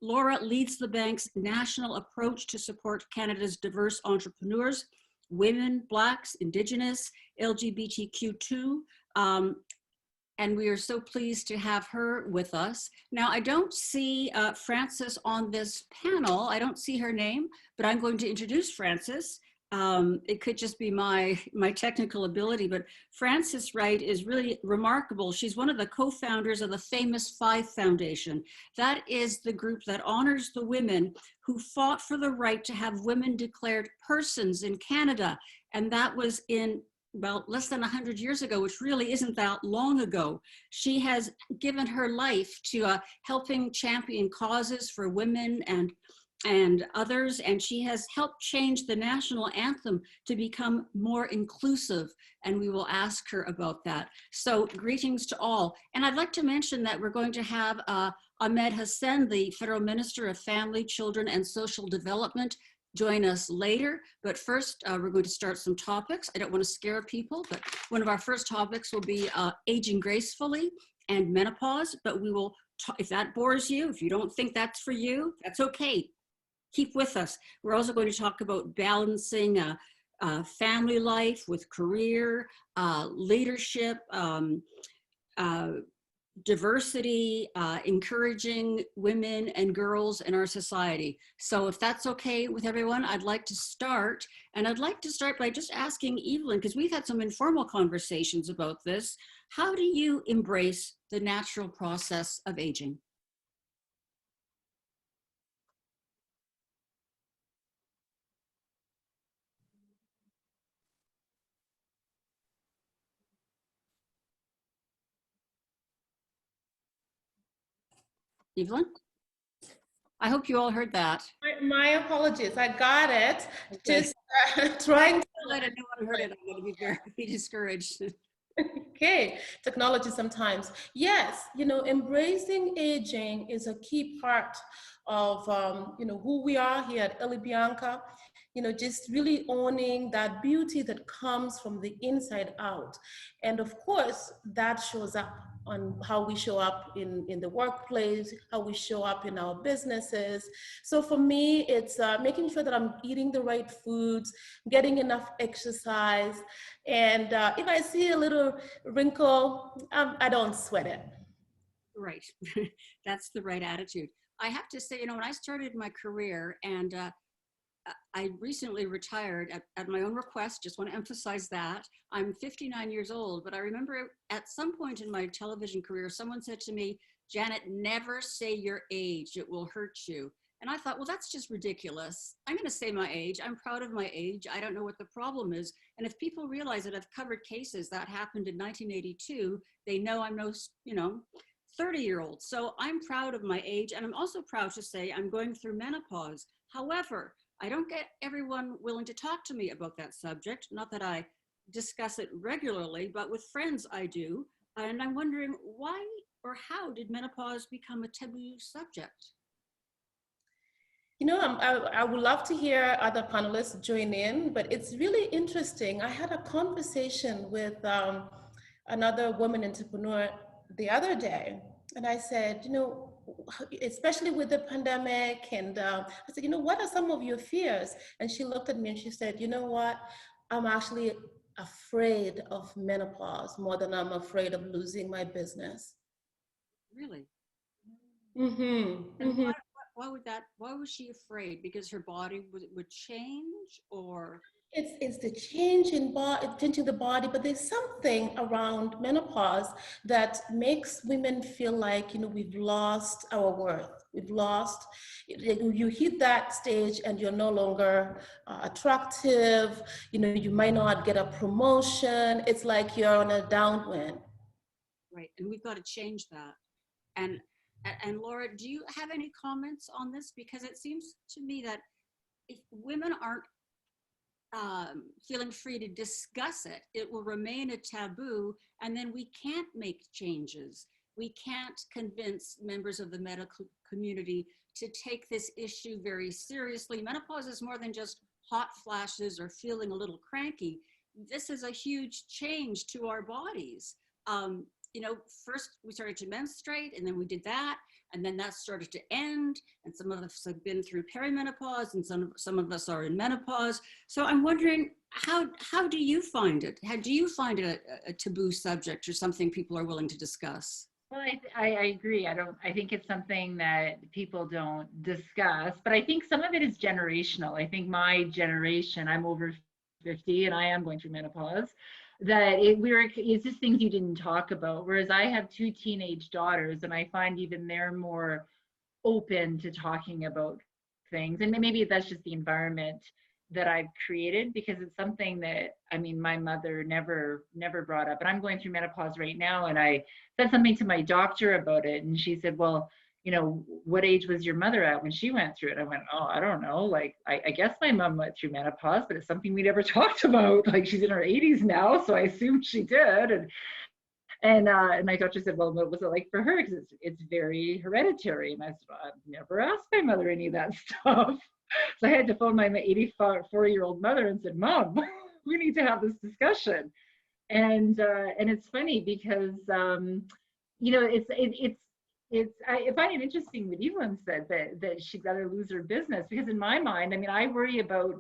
Laura leads the bank's national approach to support Canada's diverse entrepreneurs, women, Blacks, Indigenous, LGBTQ2, and we are so pleased to have her with us. Now, I don't see Frances on this panel. I don't see her name, but I'm going to introduce Frances. It could just be my technical ability, but Frances Wright is really remarkable. She's one of the co-founders of the famous Five Foundation. That is the group that honors the women who fought for the right to have women declared persons in Canada. And that was in about less than 100 years ago, which really isn't that long ago. She has given her life to helping champion causes for women and others, and she has helped change the national anthem to become more inclusive, and we will ask her about that. So greetings to all. And I'd like to mention that we're going to have Ahmed Hassan, the Federal Minister of Family, Children and Social Development, join us later. But first, we're going to start some topics. I don't want to scare people, but one of our first topics will be aging gracefully and menopause, but we will, if that bores you, if you don't think that's for you, that's okay. Keep with us. We're also going to talk about balancing family life with career, leadership, diversity, encouraging women and girls in our society. So if that's okay with everyone, I'd like to start. And I'd like to start by just asking Evelyne, because we've had some informal conversations about this. How do you embrace the natural process of aging? Evelyne? I hope you all heard that. My apologies, I got it. Okay. Just trying to let anyone heard it. I'm going to be very discouraged. Okay, technology sometimes. Yes, embracing aging is a key part of who we are here at Ellie Bianca. Just really owning that beauty that comes from the inside out. And of course, that shows up on how we show up in the workplace, how we show up in our businesses. So for me, it's making sure that I'm eating the right foods, getting enough exercise, and if I see a little wrinkle, I don't sweat it. Right, that's the right attitude. I have to say, when I started my career, and I recently retired at my own request, just want to emphasize that. I'm 59 years old, but I remember at some point in my television career, someone said to me, Janet, never say your age, it will hurt you. And I thought, well, that's just ridiculous. I'm going to say my age. I'm proud of my age. I don't know what the problem is. And if people realize that I've covered cases that happened in 1982, they know I'm no, 30-year-old. So I'm proud of my age. And I'm also proud to say I'm going through menopause. However, I don't get everyone willing to talk to me about that subject. Not that I discuss it regularly, but with friends I do. And I'm wondering why or how did menopause become a taboo subject? I would love to hear other panelists join in, but it's really interesting. I had a conversation with another woman entrepreneur the other day, and I said, especially with the pandemic, and I said, what are some of your fears? And she looked at me and she said, you know what? I'm actually afraid of menopause more than I'm afraid of losing my business. Really? Mm-hmm. And mm-hmm. Why was she afraid? Because her body would change, or? It's the change in changing the body, but there's something around menopause that makes women feel like, we've lost our worth. We've lost, you hit that stage and you're no longer attractive. You might not get a promotion. It's like you're on a downwind. Right, and we've got to change that. And Laura, do you have any comments on this? Because it seems to me that if women aren't feeling free to discuss it, it will remain a taboo, and then we can't make changes. We can't convince members of the medical community to take this issue very seriously. Menopause is more than just hot flashes or feeling a little cranky. This is a huge change to our bodies. first we started to menstruate, and then we did that, and then that started to end, and some of us have been through perimenopause, and some of us are in menopause. So I'm wondering, how do you find it? How do you find it a taboo subject or something people are willing to discuss? Well, I agree. I think it's something that people don't discuss, but I think some of it is generational. I think my generation, I'm over 50 and I am going through menopause, that it's just things you didn't talk about. Whereas I have two teenage daughters, and I find even they're more open to talking about things. And maybe that's just the environment that I've created, because it's something that, I mean, my mother never brought up. And I'm going through menopause right now, and I said something to my doctor about it, and she said, well, what age was your mother at when she went through it? I went, oh, I don't know. Like, I guess my mom went through menopause, but it's something we never talked about. Like, she's in her 80s now, so I assumed she did. And my doctor said, well, what was it like for her? Because it's very hereditary. And I said, well, I've never asked my mother any of that stuff. So I had to phone my 84-year-old mother and said, Mom, we need to have this discussion. And it's funny because, I find it interesting what Evelyne said, that she'd rather lose her business, because in my mind, I mean, I worry about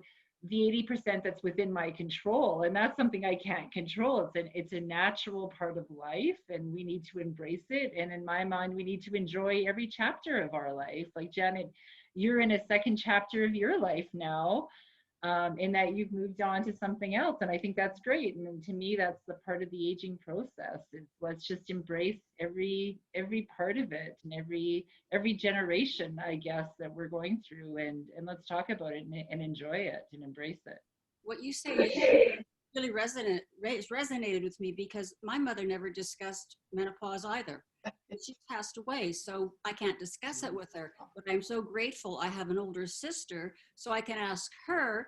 the 80% that's within my control, and that's something I can't control. It's a natural part of life, and we need to embrace it. And in my mind, we need to enjoy every chapter of our life. Like Janet, you're in a second chapter of your life now, in that you've moved on to something else, and I think that's great. And to me, that's the part of the aging process. Let's just embrace every part of it, and every generation, I guess, that we're going through, and let's talk about it and enjoy it and embrace it. What you say really resonated with me, because my mother never discussed menopause either. And she passed away, so I can't discuss it with her. But I'm so grateful I have an older sister, so I can ask her.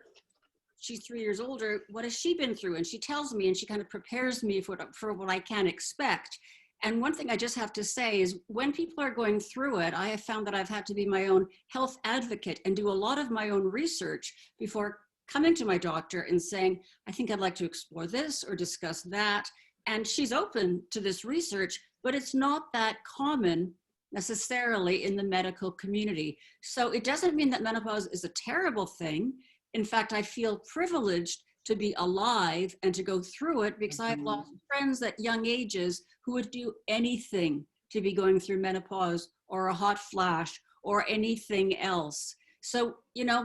She's 3 years older. What has she been through? And she tells me, and she kind of prepares me for what I can expect. And one thing I just have to say is, when people are going through it, I have found that I've had to be my own health advocate and do a lot of my own research before coming to my doctor and saying, I think I'd like to explore this or discuss that. And she's open to this research, but it's not that common necessarily in the medical community. So it doesn't mean that menopause is a terrible thing. In fact, I feel privileged to be alive and to go through it, because I've lost friends at young ages who would do anything to be going through menopause or a hot flash or anything else. So,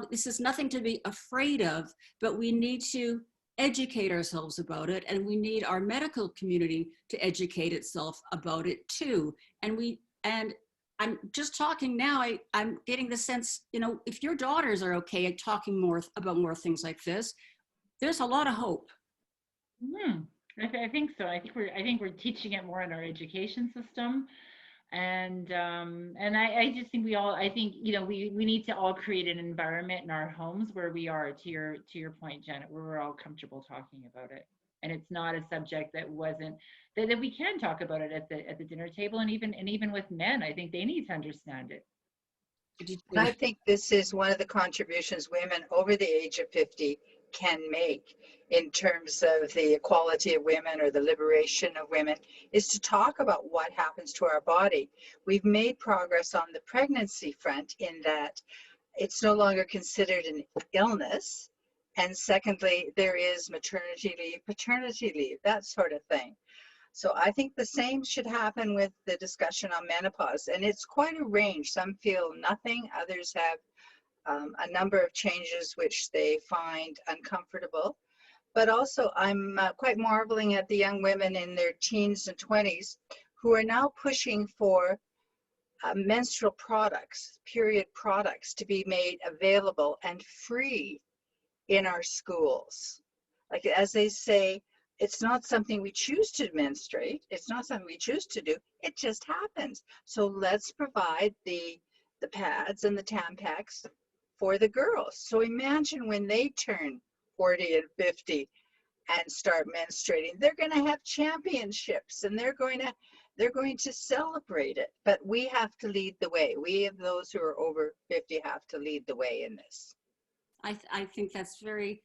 this is nothing to be afraid of, but we need to educate ourselves about it, and we need our medical community to educate itself about it too. And I'm just talking now, I'm getting the sense, if your daughters are okay at talking more about more things like this, there's a lot of hope. I think so. I think we're teaching it more in our education system. And I just think we need to all create an environment in our homes where we are, to your point, Janet, where we're all comfortable talking about it. And it's not a subject that we can talk about it at the dinner table, and even with men. I think they need to understand it. And I think this is one of the contributions women over the age of 50 can make in terms of the equality of women or the liberation of women, is to talk about what happens to our body. We've made progress on the pregnancy front in that it's no longer considered an illness. And secondly, there is maternity leave, paternity leave, that sort of thing. So I think the same should happen with the discussion on menopause. And it's quite a range. Some feel nothing, others have a number of changes which they find uncomfortable. But also I'm quite marveling at the young women in their teens and 20s who are now pushing for menstrual products, period products, to be made available and free in our schools. Like, as they say, it's not something we choose to menstruate. It's not something we choose to do. It just happens. So let's provide the pads and the Tampax for the girls. So imagine when they turn 40 and 50 and start menstruating, they're going to have championships, and they're going to celebrate it. But we have to lead the way. We, of those who are over 50, have to lead the way in this. I think that's very,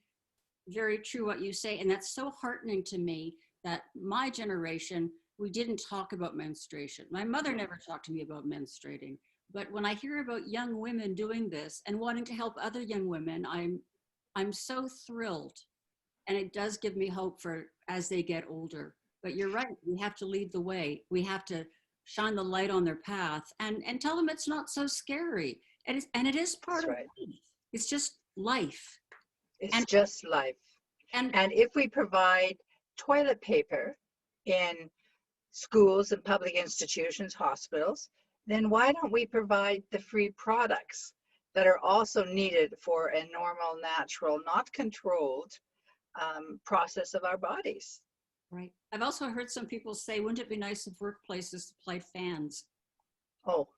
very true what you say. And that's so heartening to me that my generation we didn't talk about menstruation. My mother never talked to me about menstruating. But when I hear about young women doing this and wanting to help other young women, I'm so thrilled. And it does give me hope for as they get older. But you're right, we have to lead the way. We have to shine the light on their path and tell them it's not so scary. And it is part of life. It's just life. It's just life. And if we provide toilet paper in schools and public institutions, hospitals, then why don't we provide the free products that are also needed for a normal, natural, not controlled process of our bodies? Right. I've also heard some people say, wouldn't it be nice if workplaces supplied fans? Oh.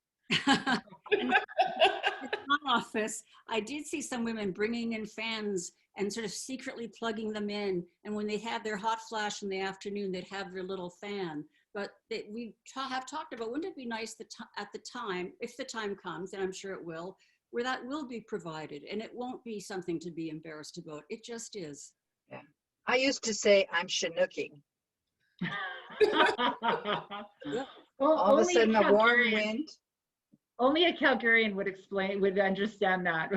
In my office, I did see some women bringing in fans and sort of secretly plugging them in. And when they have their hot flash in the afternoon, they'd have their little fan. But we have talked about, wouldn't it be nice that at the time, if the time comes, and I'm sure it will, where that will be provided, and it won't be something to be embarrassed about. It just is. Yeah. I used to say I'm Chinooking. Well, all of a sudden a warm wind. Only a Calgarian would understand that.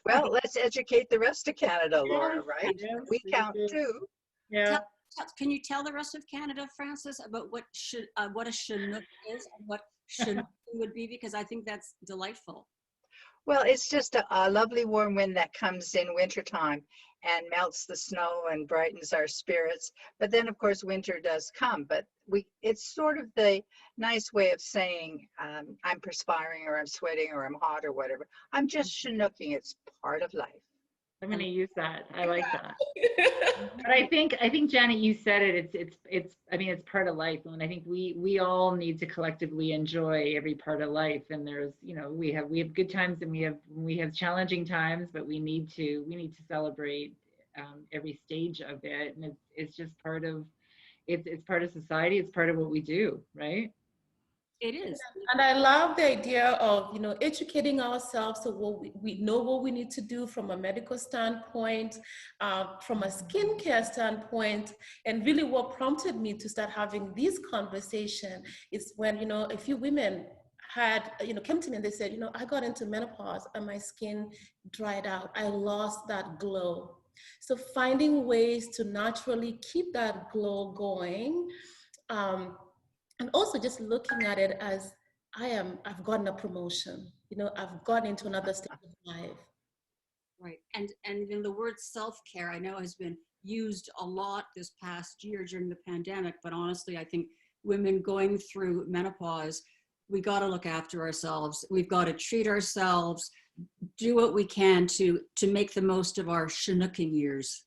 Well, let's educate the rest of Canada, Laura, right? Yes, we count too. Yeah. Can you tell the rest of Canada, Frances, about what a Chinook is and what Chinook would be? Because I think that's delightful. Well, it's just a lovely warm wind that comes in wintertime and melts the snow and brightens our spirits. But then, of course, winter does come. But it's sort of the nice way of saying I'm perspiring or I'm sweating or I'm hot or whatever. I'm just Chinooking. It's part of life. I'm going to use that. I like that. But I think Janet, you said it. It's part of life, and I think we all need to collectively enjoy every part of life. And there's, we have good times and we have challenging times, but we need to celebrate every stage of it. And it's just part of it's part of society. It's part of what we do, right? It is. And I love the idea of, educating ourselves so we know what we need to do from a medical standpoint, from a skincare standpoint. And really what prompted me to start having this conversation is when, a few women had, came to me and they said, I got into menopause and my skin dried out. I lost that glow. So finding ways to naturally keep that glow going, and also just looking at it as I've gotten a promotion, I've gotten into another stage of life. Right. And in the word self-care, I know has been used a lot this past year during the pandemic, but honestly, I think women going through menopause, we got to look after ourselves. We've got to treat ourselves, do what we can to make the most of our Chinooking years.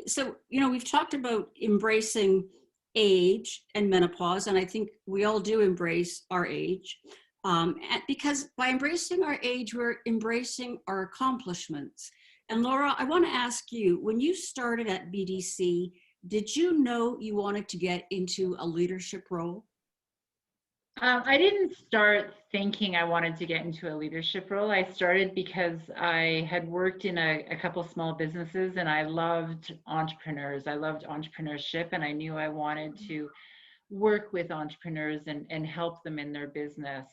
So, we've talked about embracing age and menopause, and I think we all do embrace our age, because by embracing our age, we're embracing our accomplishments. And Laura, I want to ask you, when you started at BDC, did you know you wanted to get into a leadership role? I didn't start thinking I wanted to get into a leadership role. I started because I had worked in a couple small businesses and I loved entrepreneurs. I loved entrepreneurship and I knew I wanted to work with entrepreneurs and help them in their business.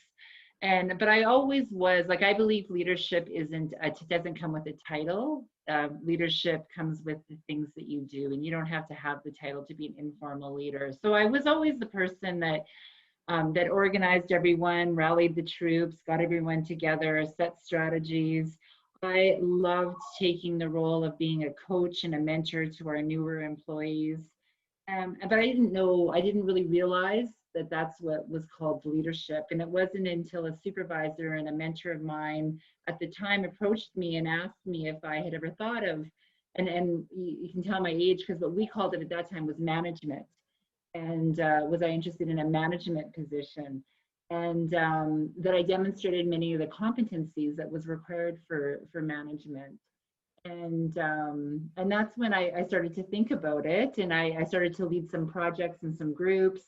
But I always was, I believe leadership doesn't come with a title. Leadership comes with the things that you do, and you don't have to have the title to be an informal leader. So I was always the person that organized everyone, rallied the troops, got everyone together, set strategies. I loved taking the role of being a coach and a mentor to our newer employees. But I didn't really realize that that's what was called leadership. And it wasn't until a supervisor and a mentor of mine at the time approached me and asked me if I had ever thought of, and you can tell my age because what we called it at that time was management. And was I interested in a management position, and that I demonstrated many of the competencies that was required for management. And that's when I started to think about it, and I started to lead some projects and some groups.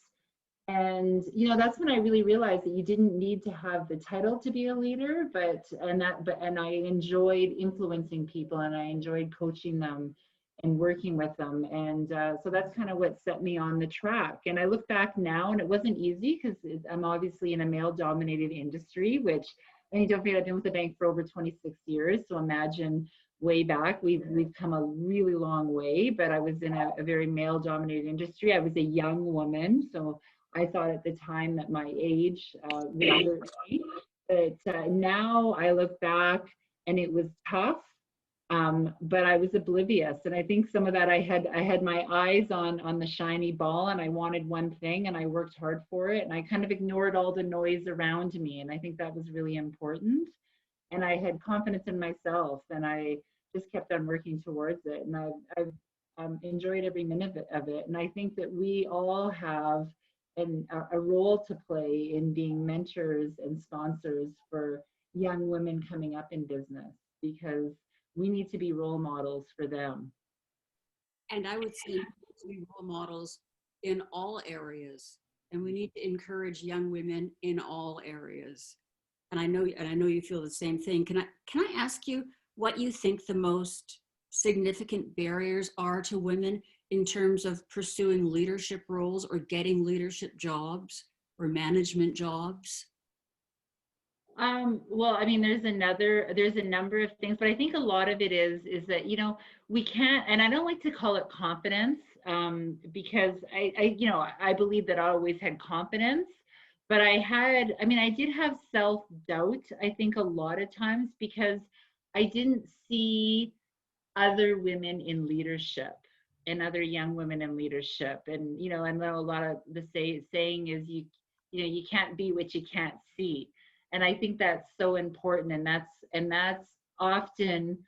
And that's when I really realized that you didn't need to have the title to be a leader, and I enjoyed influencing people and I enjoyed coaching them and working with them. And so that's kind of what set me on the track. And I look back now, and it wasn't easy because I'm obviously in a male-dominated industry, which, I mean, don't forget, I've been with the bank for over 26 years. So imagine way back, we've come a really long way, but I was in a very male-dominated industry. I was a young woman, so I thought at the time that my age would hurt me. But now I look back, and it was tough. But I was oblivious, and I think some of that I had my eyes on the shiny ball, and I wanted one thing, and I worked hard for it, and I kind of ignored all the noise around me, and I think that was really important. And I had confidence in myself, and I just kept on working towards it, and I've enjoyed every minute of it. And I think that we all have a role to play in being mentors and sponsors for young women coming up in business, because we need to be role models for them. And I would say to be role models in all areas, and we need to encourage young women in all areas. And I know you feel the same thing. Can I ask you what you think the most significant barriers are to women in terms of pursuing leadership roles or getting leadership jobs or management jobs? Well, I mean, there's a number of things, but I think a lot of it is that, you know, we can't, and I don't like to call it confidence, because I believe that I always had confidence, but I did have self-doubt, I think, a lot of times, because I didn't see other women in leadership and other young women in leadership. And, you know, I know a lot of the saying is you can't be what you can't see. And I think that's so important, and that's often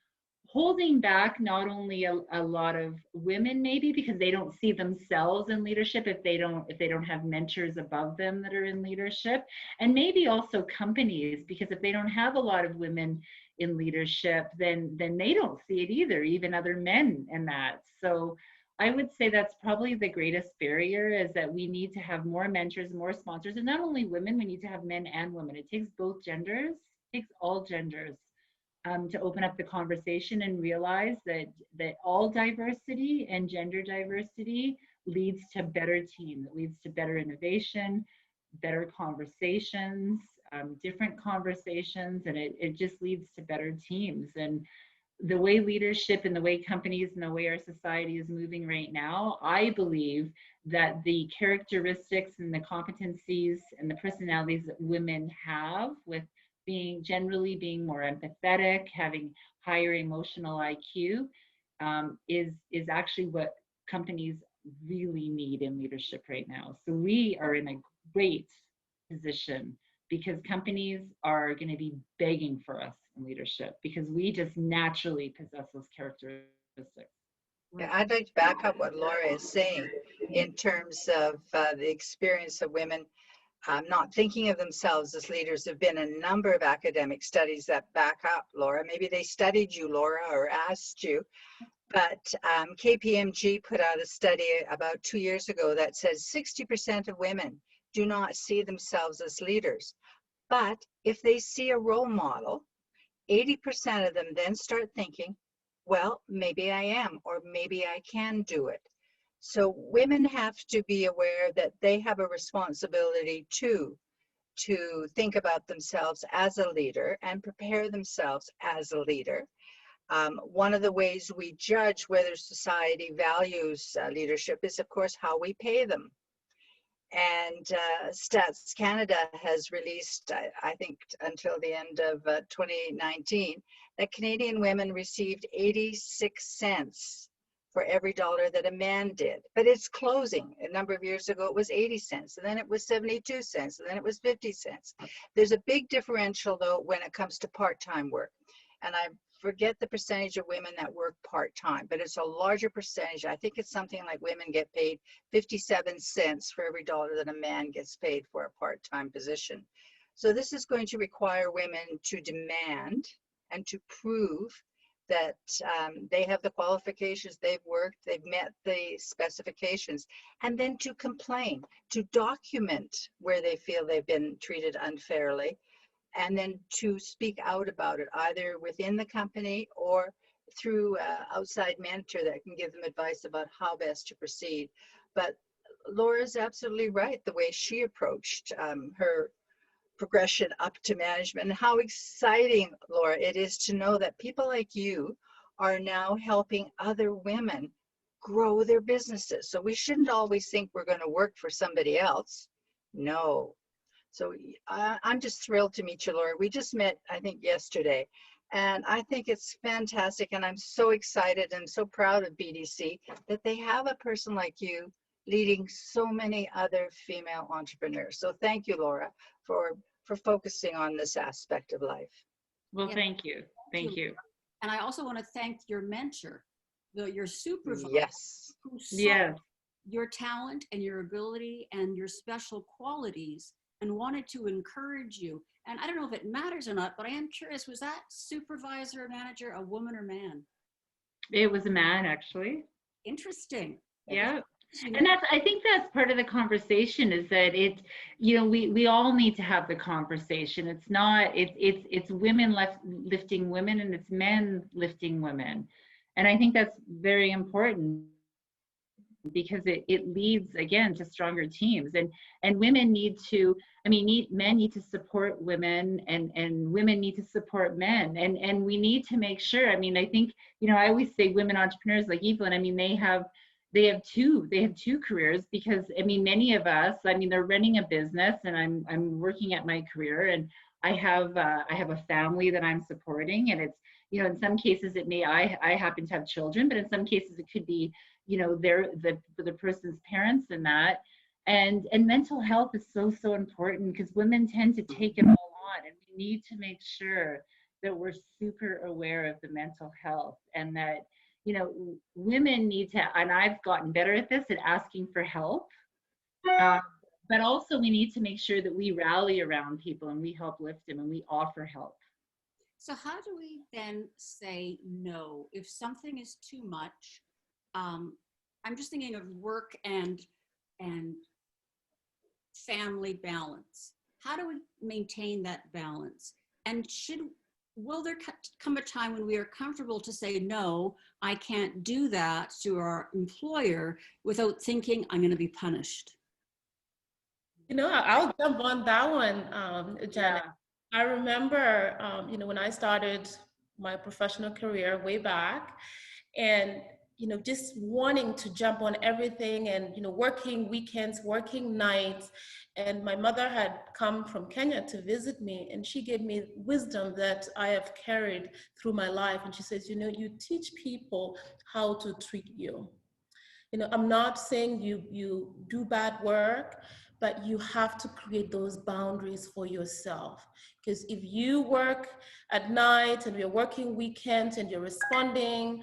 holding back not only a lot of women, maybe because they don't see themselves in leadership, if they don't have mentors above them that are in leadership, and maybe also companies, because if they don't have a lot of women in leadership, then they don't see it either, even other men in that. So I would say that's probably the greatest barrier, is that we need to have more mentors, more sponsors, and not only women, we need to have men and women. It takes both genders, it takes all genders to open up the conversation and realize that all diversity and gender diversity leads to better teams. It leads to better innovation, better conversations, different conversations, and it just leads to better teams. And the way leadership and the way companies and the way our society is moving right now, I believe that the characteristics and the competencies and the personalities that women have, with generally being more empathetic, having higher emotional IQ, is actually what companies really need in leadership right now. So we are in a great position, because companies are going to be begging for us in leadership, because we just naturally possess those characteristics. Yeah, I'd like to back up what Laura is saying in terms of the experience of women not thinking of themselves as leaders. There have been a number of academic studies that back up, Laura. Maybe they studied you, Laura, or asked you. But KPMG put out a study about 2 years ago that says 60% of women do not see themselves as leaders. But if they see a role model, 80% of them then start thinking, well, maybe I am, or maybe I can do it. So women have to be aware that they have a responsibility to think about themselves as a leader and prepare themselves as a leader. One of the ways we judge whether society values leadership is, of course, how we pay them. And Stats Canada has released, I think until the end of 2019, that Canadian women received 86 cents for every dollar that a man did. But it's closing. A number of years ago, it was 80 cents, and then it was 72 cents, and then it was 50 cents. There's a big differential, though, when it comes to part-time work. And I forget the percentage of women that work part-time, but it's a larger percentage. I think it's something like women get paid 57 cents for every dollar that a man gets paid for a part-time position. So this is going to require women to demand and to prove that they have the qualifications, they've worked, they've met the specifications, and then to complain, to document where they feel they've been treated unfairly, and then to speak out about it, either within the company or through outside mentor that can give them advice about how best to proceed. But Laura's absolutely right, the way she approached her progression up to management, and how exciting, Laura, it is to know that people like you are now helping other women grow their businesses. So we shouldn't always think we're going to work for somebody else. No. So I'm just thrilled to meet you, Laura. We just met, I think, yesterday. And I think it's fantastic. And I'm so excited and so proud of BDC that they have a person like you leading so many other female entrepreneurs. So thank you, Laura, for focusing on this aspect of life. Well, Yeah. thank you. Thank you. And I also want to thank your mentor, your supervisor, Yes. who saw Yes. your talent and your ability and your special qualities and wanted to encourage you. And I don't know if it matters or not, but I am curious, was that supervisor or manager a woman or man? It was a man, actually. Interesting. Yeah. And I think that's part of the conversation, is that we all need to have the conversation. It's not, it's women lifting women, and it's men lifting women. And I think that's very important, because it leads, again, to stronger teams. And women need to, men need to support women, and women need to support men. And we need to make sure, I think, I always say women entrepreneurs like Evelyne, they have two careers, because many of us, they're running a business, and I'm working at my career, and I have a family that I'm supporting, and it's, in some cases I happen to have children, but in some cases it could be, they're the person's parents, and that, and mental health is so important, because women tend to take it all on, and we need to make sure that we're super aware of the mental health, and that women need to, and I've gotten better at this, at asking for help. But also we need to make sure that we rally around people, and we help lift them, and we offer help. So how do we then say no if something is too much? I'm just thinking of work and family balance. How do we maintain that balance? And will there come a time when we are comfortable to say, no, I can't do that to our employer without thinking I'm going to be punished? I'll jump on that one, Janet. Yeah. I remember, when I started my professional career way back, and, just wanting to jump on everything, and, working weekends, working nights. And my mother had come from Kenya to visit me, and she gave me wisdom that I have carried through my life. And she says, you teach people how to treat you. I'm not saying you do bad work, but you have to create those boundaries for yourself. Because if you work at night, and you're working weekends, and you're responding,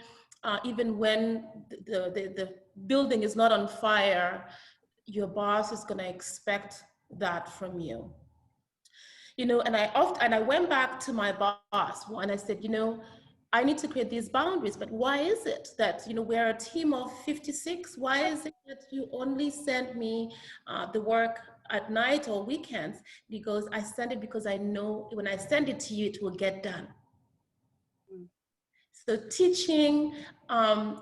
even when the building is not on fire, your boss is going to expect that from you. And I went back to my boss, and I said, I need to create these boundaries, but why is it that, we're a team of 56? Why is it that you only send me the work at night or weekends? Because I send it because I know when I send it to you, it will get done. So teaching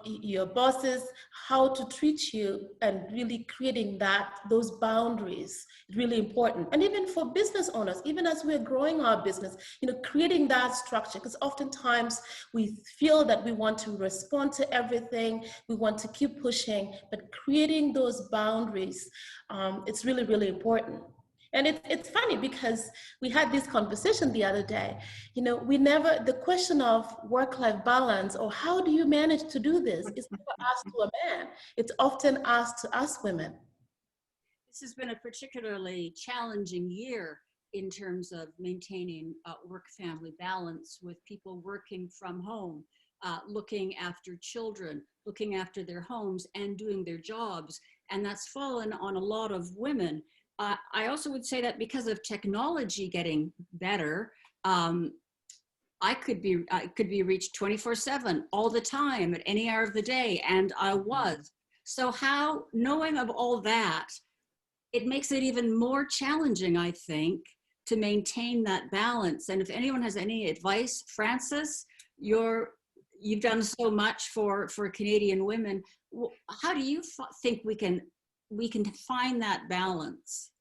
your bosses how to treat you, and really creating those boundaries is really important. And even for business owners, even as we're growing our business, creating that structure, because oftentimes we feel that we want to respond to everything, we want to keep pushing, but creating those boundaries, it's really, really important. And it's funny, because we had this conversation the other day. The question of work-life balance, or how do you manage to do this, is never asked to a man. It's often asked to us women. This has been a particularly challenging year in terms of maintaining work-family balance, with people working from home, looking after children, looking after their homes, and doing their jobs. And that's fallen on a lot of women. I also would say that because of technology getting better, I could be reached 24/7 all the time at any hour of the day, and I was. So knowing of all that, it makes it even more challenging, I think, to maintain that balance. And if anyone has any advice, Frances, you're you've done so much for Canadian women. How do you think we can find that balance?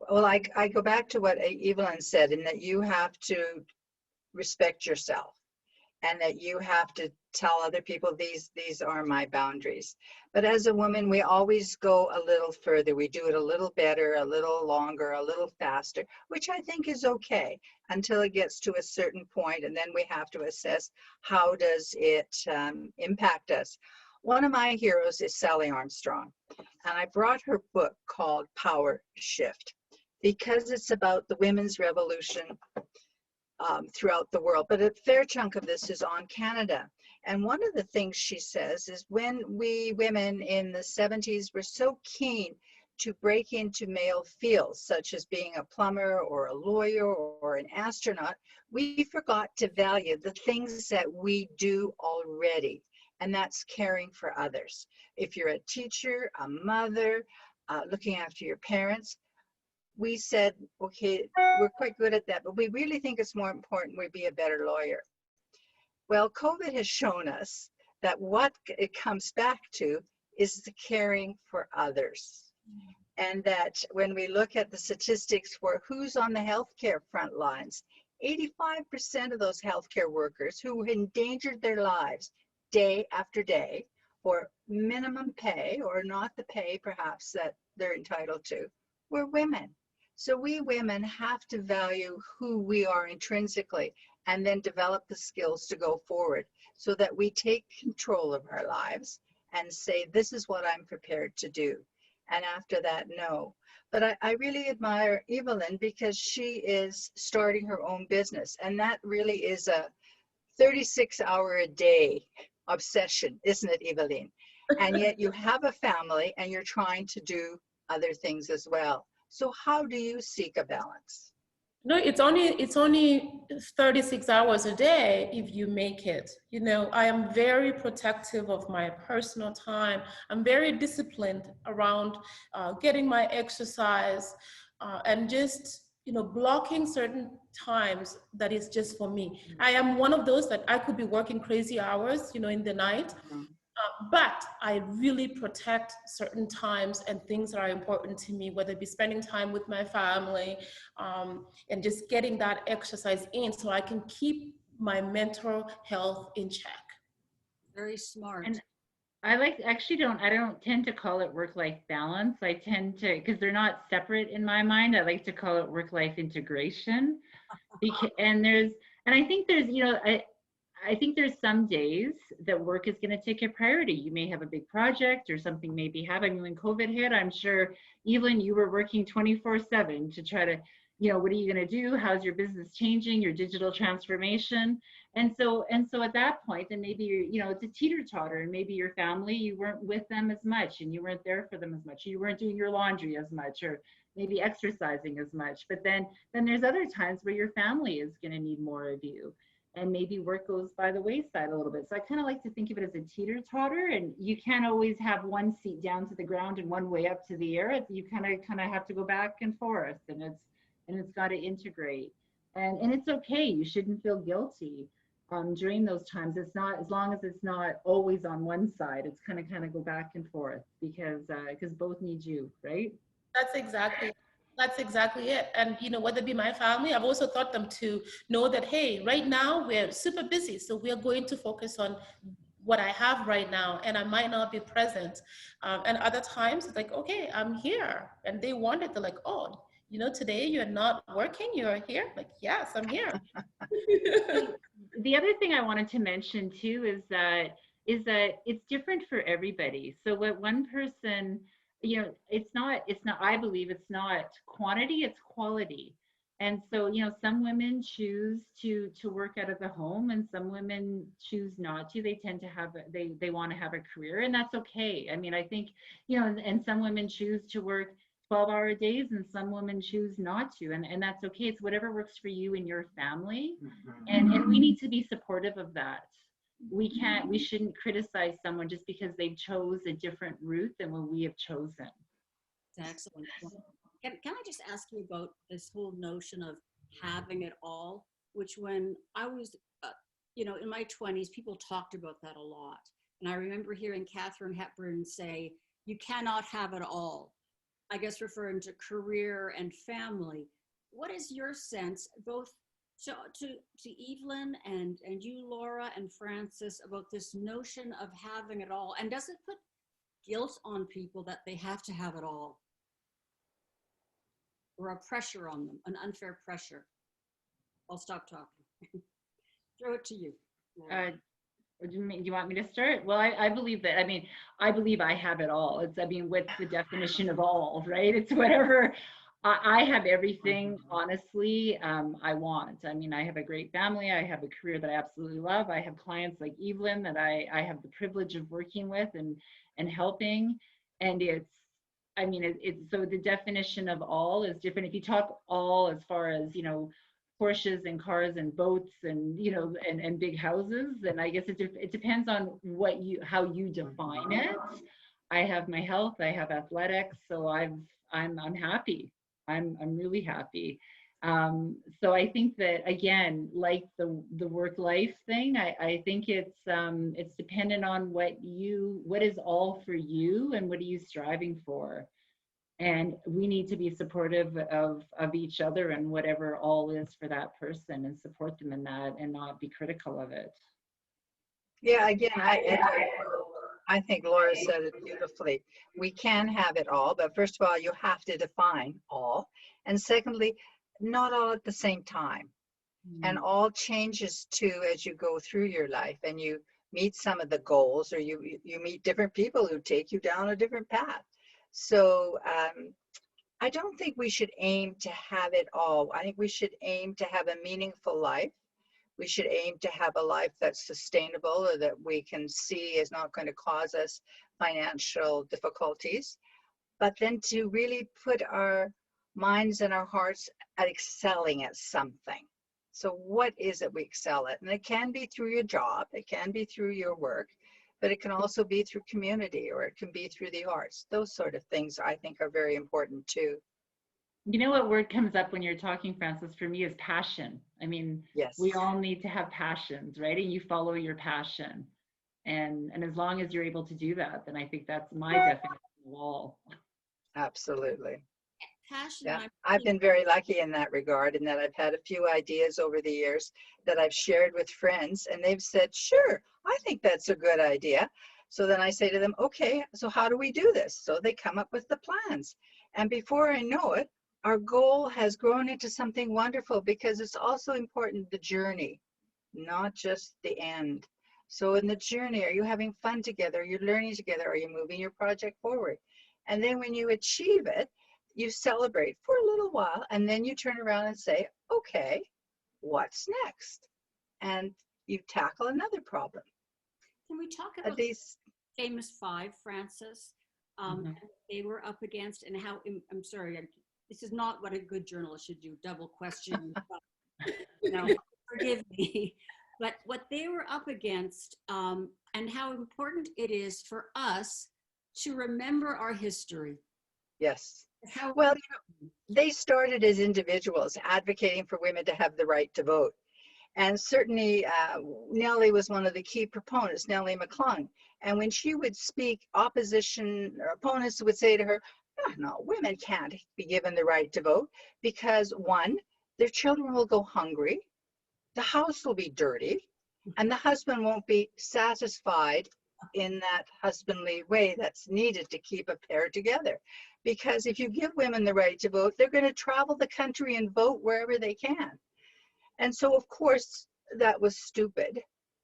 Well, I go back to what Evelyne said, in that you have to respect yourself, and that you have to tell other people, these are my boundaries. But as a woman, we always go a little further. We do it a little better, a little longer, a little faster, which I think is okay until it gets to a certain point, and then we have to assess how does it impact us. One of my heroes is Sally Armstrong, and I brought her book called Power Shift, because it's about the women's revolution throughout the world, but a fair chunk of this is on Canada. And one of the things she says is, when we women in the 70s were so keen to break into male fields, such as being a plumber or a lawyer or an astronaut, we forgot to value the things that we do already, and that's caring for others. If you're a teacher, a mother, looking after your parents, we said, okay, we're quite good at that, but we really think it's more important we be a better lawyer. Well, COVID has shown us that what it comes back to is the caring for others. And that when we look at the statistics for who's on the healthcare front lines, 85% of those healthcare workers who endangered their lives day after day for minimum pay, or not the pay perhaps that they're entitled to, were women. So we women have to value who we are intrinsically, and then develop the skills to go forward, so that we take control of our lives and say, this is what I'm prepared to do. And after that, no. But I really admire Evelyne, because she is starting her own business. And that really is a 36-hour-a-day obsession, isn't it, Evelyne? And yet you have a family and you're trying to do other things as well. So how do you seek a balance? No, it's only 36 hours a day if you make it. You know, I am very protective of my personal time. I'm very disciplined around getting my exercise and just, you know, blocking certain times that is just for me. I am one of those that I could be working crazy hours, you know, in the night. But I really protect certain times and things that are important to me, whether it be spending time with my family and just getting that exercise in, so I can keep my mental health in check. Very smart. And I don't tend to call it work-life balance. I tend to, because they're not separate in my mind, I like to call it work-life integration. And I think there's, you know, I think there's some days that work is going to take a priority. You may have a big project or something may be happening. When COVID hit, I'm sure, Evelyne, you were working 24/7 to try to, you know, what are you going to do? How's your business changing, your digital transformation? And so at that point, then maybe you're, you know, it's a teeter-totter, and maybe your family, you weren't with them as much, and you weren't there for them as much. You weren't doing your laundry as much, or maybe exercising as much. But then there's other times where your family is going to need more of you. And maybe work goes by the wayside a little bit. So I kind of like to think of it as a teeter-totter, and you can't always have one seat down to the ground and one way up to the air. You kind of have to go back and forth, and it's got to integrate. And it's okay. You shouldn't feel guilty during those times. It's not, as long as it's not always on one side. It's kind of go back and forth, because both need you, right? That's exactly it. And, you know, whether it be my family, I've also taught them to know that, hey, right now we're super busy, so we're going to focus on what I have right now, and I might not be present. And other times it's like, okay, I'm here. And they want it. They're like, oh, you know, today you're not working, you're here? Like, yes, I'm here. The other thing I wanted to mention too is that it's different for everybody. So what one person, you know, it's not, I believe it's not quantity, it's quality. And so, you know, some women choose to work out of the home, and some women choose not to. They tend to have, they want to have a career, and that's okay. I mean, I think, you know, and some women choose to work 12-hour days, and some women choose not to, and that's okay. It's whatever works for you and your family. And we need to be supportive of that. We shouldn't criticize someone just because they chose a different route than what we have chosen. Excellent. Can I just ask you about this whole notion of having it all, which when I was you know, in my 20s, people talked about that a lot. And I remember hearing Katharine Hepburn say, you cannot have it all. I guess referring to career and family. What is your sense, both to Evelyne and you, Laura, and Frances, about this notion of having it all? And does it put guilt on people that they have to have it all? Or a pressure on them, an unfair pressure? I'll stop talking. Throw it to you. Laura. Do you want me to start? Well, I believe that, I mean, I believe I have it all. It's, I mean, what's the definition of all, right? It's whatever, I have everything, honestly, I want. I mean, I have a great family. I have a career that I absolutely love. I have clients like Evelyne that I have the privilege of working with and helping. And it's, I mean, it's, so the definition of all is different. If you talk all as far as, you know, Porsches and cars and boats and, you know, and big houses, and I guess it depends on what how you define it. I have my health, I have athletics, so I'm happy. I'm really happy. So I think that, again, like the work-life thing, I think it's dependent on what is all for you and what are you striving for. And we need to be supportive of each other and whatever all is for that person, and support them in that and not be critical of it. Yeah, again, I think Laura said it beautifully. We can have it all, but first of all, you have to define all. And secondly, not all at the same time. And all changes too as you go through your life and you meet some of the goals, or you meet different people who take you down a different path. So I don't think we should aim to have it all. I think we should aim to have a meaningful life. We should aim to have a life that's sustainable, or that we can see is not going to cause us financial difficulties. But then to really put our minds and our hearts at excelling at something. So what is it we excel at? And it can be through your job, it can be through your work, but it can also be through community, or it can be through the arts. Those sort of things I think are very important too. You know what word comes up when you're talking, Frances, for me is passion. I mean, Yes. We all need to have passions, right? And you follow your passion. And as long as you're able to do that, then I think that's my definition of all. Absolutely. Passion. Yeah, I've been very lucky in that regard, in that I've had a few ideas over the years that I've shared with friends, and they've said, sure, I think that's a good idea. So then I say to them, okay, so how do we do this? So they come up with the plans. And before I know it, our goal has grown into something wonderful, because it's also important, the journey, not just the end. So in the journey, are you having fun together? Are you learning together? Are you moving your project forward? And then when you achieve it, you celebrate for a little while, and then you turn around and say, okay, what's next? And you tackle another problem. Can we talk about these famous five, Frances? They were up against, and how, I'm sorry, this is not what a good journalist should do, double question, but, you know, forgive me. But what they were up against, and how important it is for us to remember our history. Yes. Well, you know, they started as individuals advocating for women to have the right to vote. And certainly Nellie was one of the key proponents, Nellie McClung. And when she would speak, opposition or opponents would say to her, no, women can't be given the right to vote, because one, their children will go hungry, the house will be dirty, and the husband won't be satisfied in that husbandly way that's needed to keep a pair together. Because if you give women the right to vote, they're going to travel the country and vote wherever they can. And so, of course, that was stupid.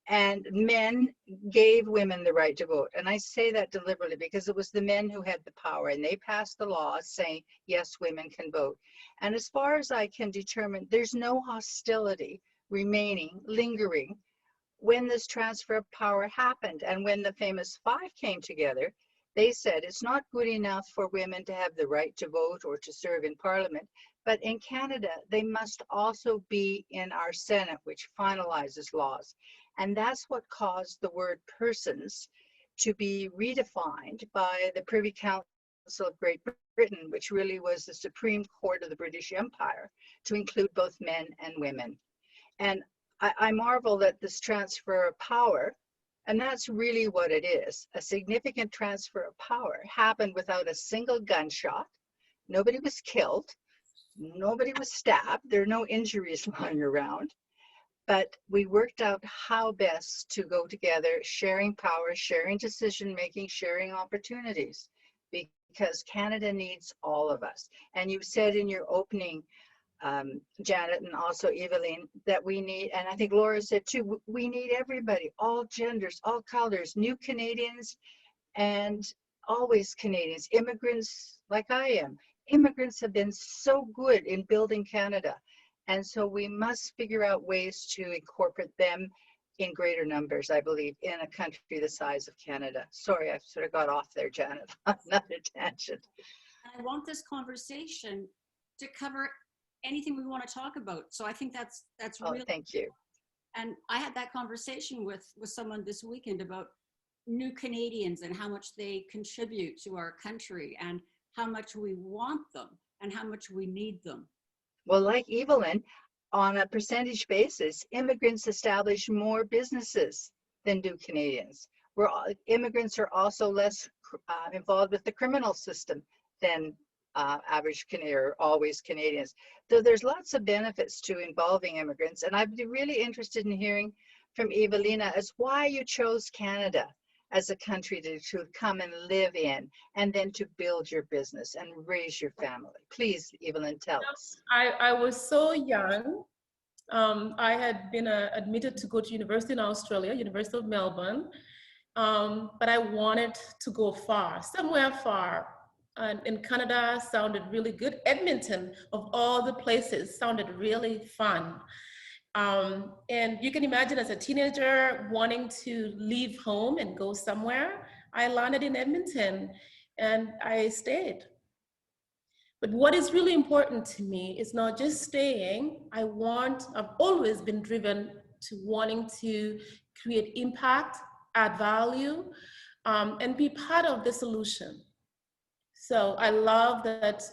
And men gave women the right to vote. And I say that deliberately because it was the men who had the power, and they passed the laws saying, yes, women can vote. And as far as I can determine, there's no hostility remaining, lingering, when this transfer of power happened. And when the famous five came together, they said it's not good enough for women to have the right to vote or to serve in Parliament, but in Canada, they must also be in our Senate, which finalizes laws. And that's what caused the word persons to be redefined by the Privy Council of Great Britain, which really was the Supreme Court of the British Empire, to include both men and women. And I marvel at this transfer of power, and that's really what it is. A significant transfer of power happened without a single gunshot. Nobody was killed. Nobody was stabbed. There are no injuries lying around. But we worked out how best to go together, sharing power, sharing decision-making, sharing opportunities, because Canada needs all of us. And you said in your opening, Janet, and also Evelyne, that we need, and I think Laura said too, we need everybody, all genders, all colors, new Canadians, and always Canadians, immigrants like I am. Immigrants have been so good in building Canada. And so we must figure out ways to incorporate them in greater numbers, I believe, in a country the size of Canada. Sorry, I sort of got off there, Janet, on another tangent. I want this conversation to cover anything we want to talk about. So I think that's really. Oh, thank you. And I had that conversation with someone this weekend about new Canadians and how much they contribute to our country and how much we want them and how much we need them. Well, like Evelyne, on a percentage basis, immigrants establish more businesses than do Canadians. Immigrants are also less involved with the criminal system than average Canadian or always Canadians. So there's lots of benefits to involving immigrants. And I'd be really interested in hearing from Evelyne as why you chose Canada as a country to come and live in, and then to build your business and raise your family. Please, Evelyne, tell us. I was so young. I had been admitted to go to university in Australia, University of Melbourne, but I wanted to go far, somewhere far. And in Canada sounded really good. Edmonton, of all the places, sounded really fun. And you can imagine as a teenager wanting to leave home and go somewhere. I landed in Edmonton and I stayed. But what is really important to me is not just staying. I've always been driven to wanting to create impact, add value, and be part of the solution. So I love that,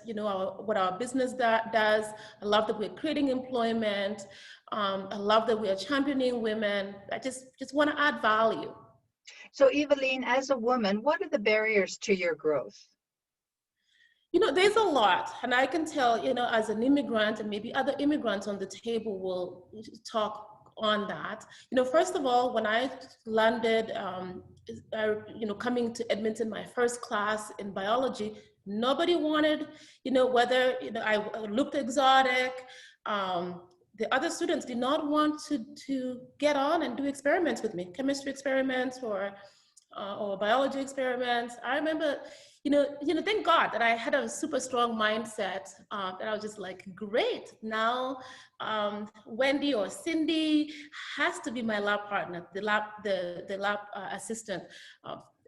what our business does. I love that we're creating employment. I love that we are championing women. I just want to add value. So Evelyne, as a woman, what are the barriers to your growth? There's a lot, and I can tell, as an immigrant, and maybe other immigrants on the table will talk on that. First of all, when I landed, coming to Edmonton, my first class in biology, nobody wanted, whether, I looked exotic. The other students did not want to get on and do experiments with me, chemistry experiments or biology experiments. I remember, thank God that I had a super strong mindset that I was just like, great, now Wendy or Cindy has to be my lab partner. The lab assistant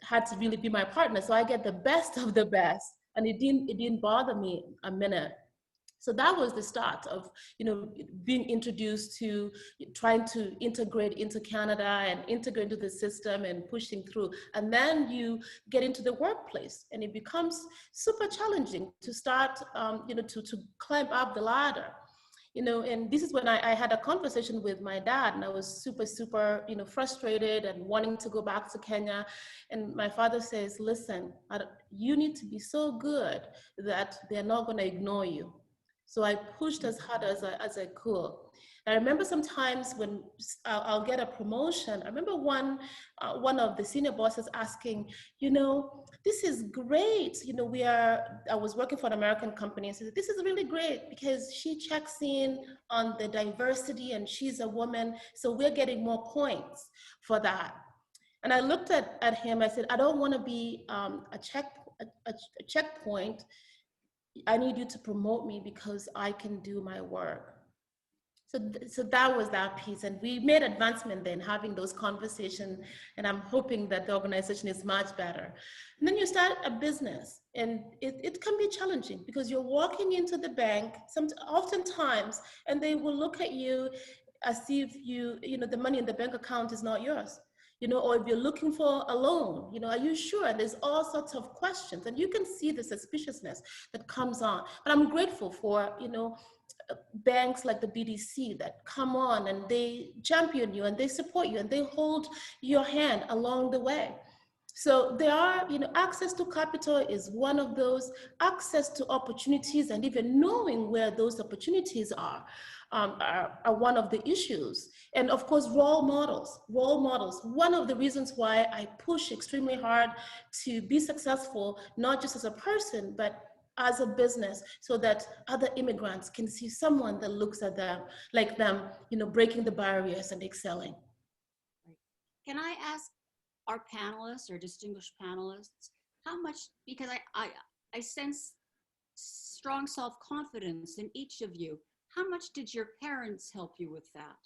had to really be my partner. So I get the best of the best. And it didn't bother me a minute. So that was the start of, being introduced to trying to integrate into Canada and integrate into the system and pushing through. And then you get into the workplace and it becomes super challenging to start, to climb up the ladder. And this is when I had a conversation with my dad, and I was super, frustrated and wanting to go back to Kenya. And my father says, listen, you need to be so good that they're not going to ignore you. So I pushed as hard as I could. I remember sometimes when I'll get a promotion, I remember one of the senior bosses asking, this is great. I was working for an American company and said, this is really great because she checks in on the diversity and she's a woman. So we're getting more points for that. And I looked at him, I said, I don't want to be a checkpoint. I need you to promote me because I can do my work. So that was that piece. And we made advancement then, having those conversations. And I'm hoping that the organization is much better. And then you start a business. And it can be challenging because you're walking into the bank oftentimes, and they will look at you as if the money in the bank account is not yours. Or if you're looking for a loan, are you sure? And there's all sorts of questions, and you can see the suspiciousness that comes on. But I'm grateful for, banks like the BDC that come on and they champion you and they support you and they hold your hand along the way. So there are, access to capital is one of those, access to opportunities and even knowing where those opportunities are one of the issues. And of course, role models. One of the reasons why I push extremely hard to be successful, not just as a person, but as a business, so that other immigrants can see someone that looks at them like them, breaking the barriers and excelling. Can I ask our panelists or distinguished panelists, how much, because I sense strong self-confidence in each of you. How much did your parents help you with that?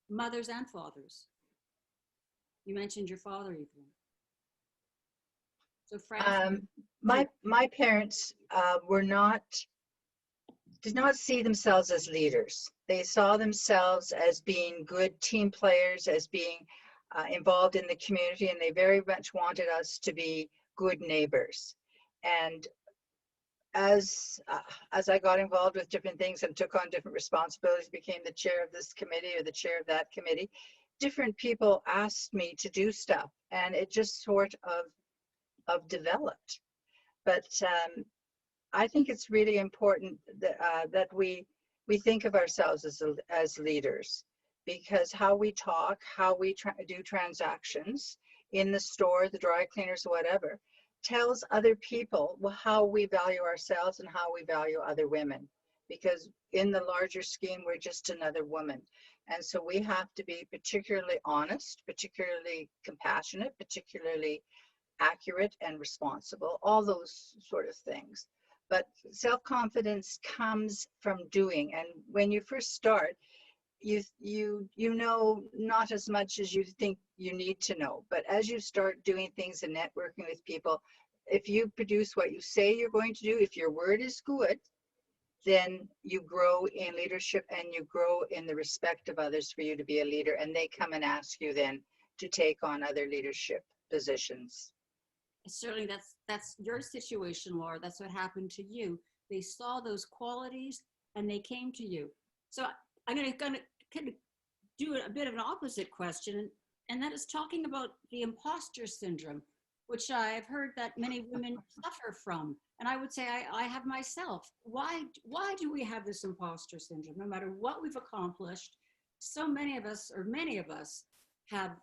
Mothers and fathers. You mentioned your father, Evelyne. So Francis. My parents did not see themselves as leaders. They saw themselves as being good team players, as being involved in the community, and they very much wanted us to be good neighbors. And as I got involved with different things and took on different responsibilities, became the chair of this committee or the chair of that committee, different people asked me to do stuff, and it just sort of developed. But I think it's really important that we think of ourselves as leaders, because how we talk, how we do transactions in the store, the dry cleaners, whatever, tells other people how we value ourselves and how we value other women. Because in the larger scheme, we're just another woman. And so we have to be particularly honest, particularly compassionate, particularly accurate and responsible, all those sort of things. But self-confidence comes from doing. And when you first start, you know not as much as you think you need to know. But as you start doing things and networking with people, if you produce what you say you're going to do, if your word is good, then you grow in leadership and you grow in the respect of others for you to be a leader. And they come and ask you then to take on other leadership positions. Certainly that's your situation, Laura. That's what happened to you. They saw those qualities and they came to you. So I'm gonna kind of do a bit of an opposite question, and that is talking about the imposter syndrome, which I've heard that many women suffer from. And I would say I have myself. Why do we have this imposter syndrome? No matter what we've accomplished, so many of us have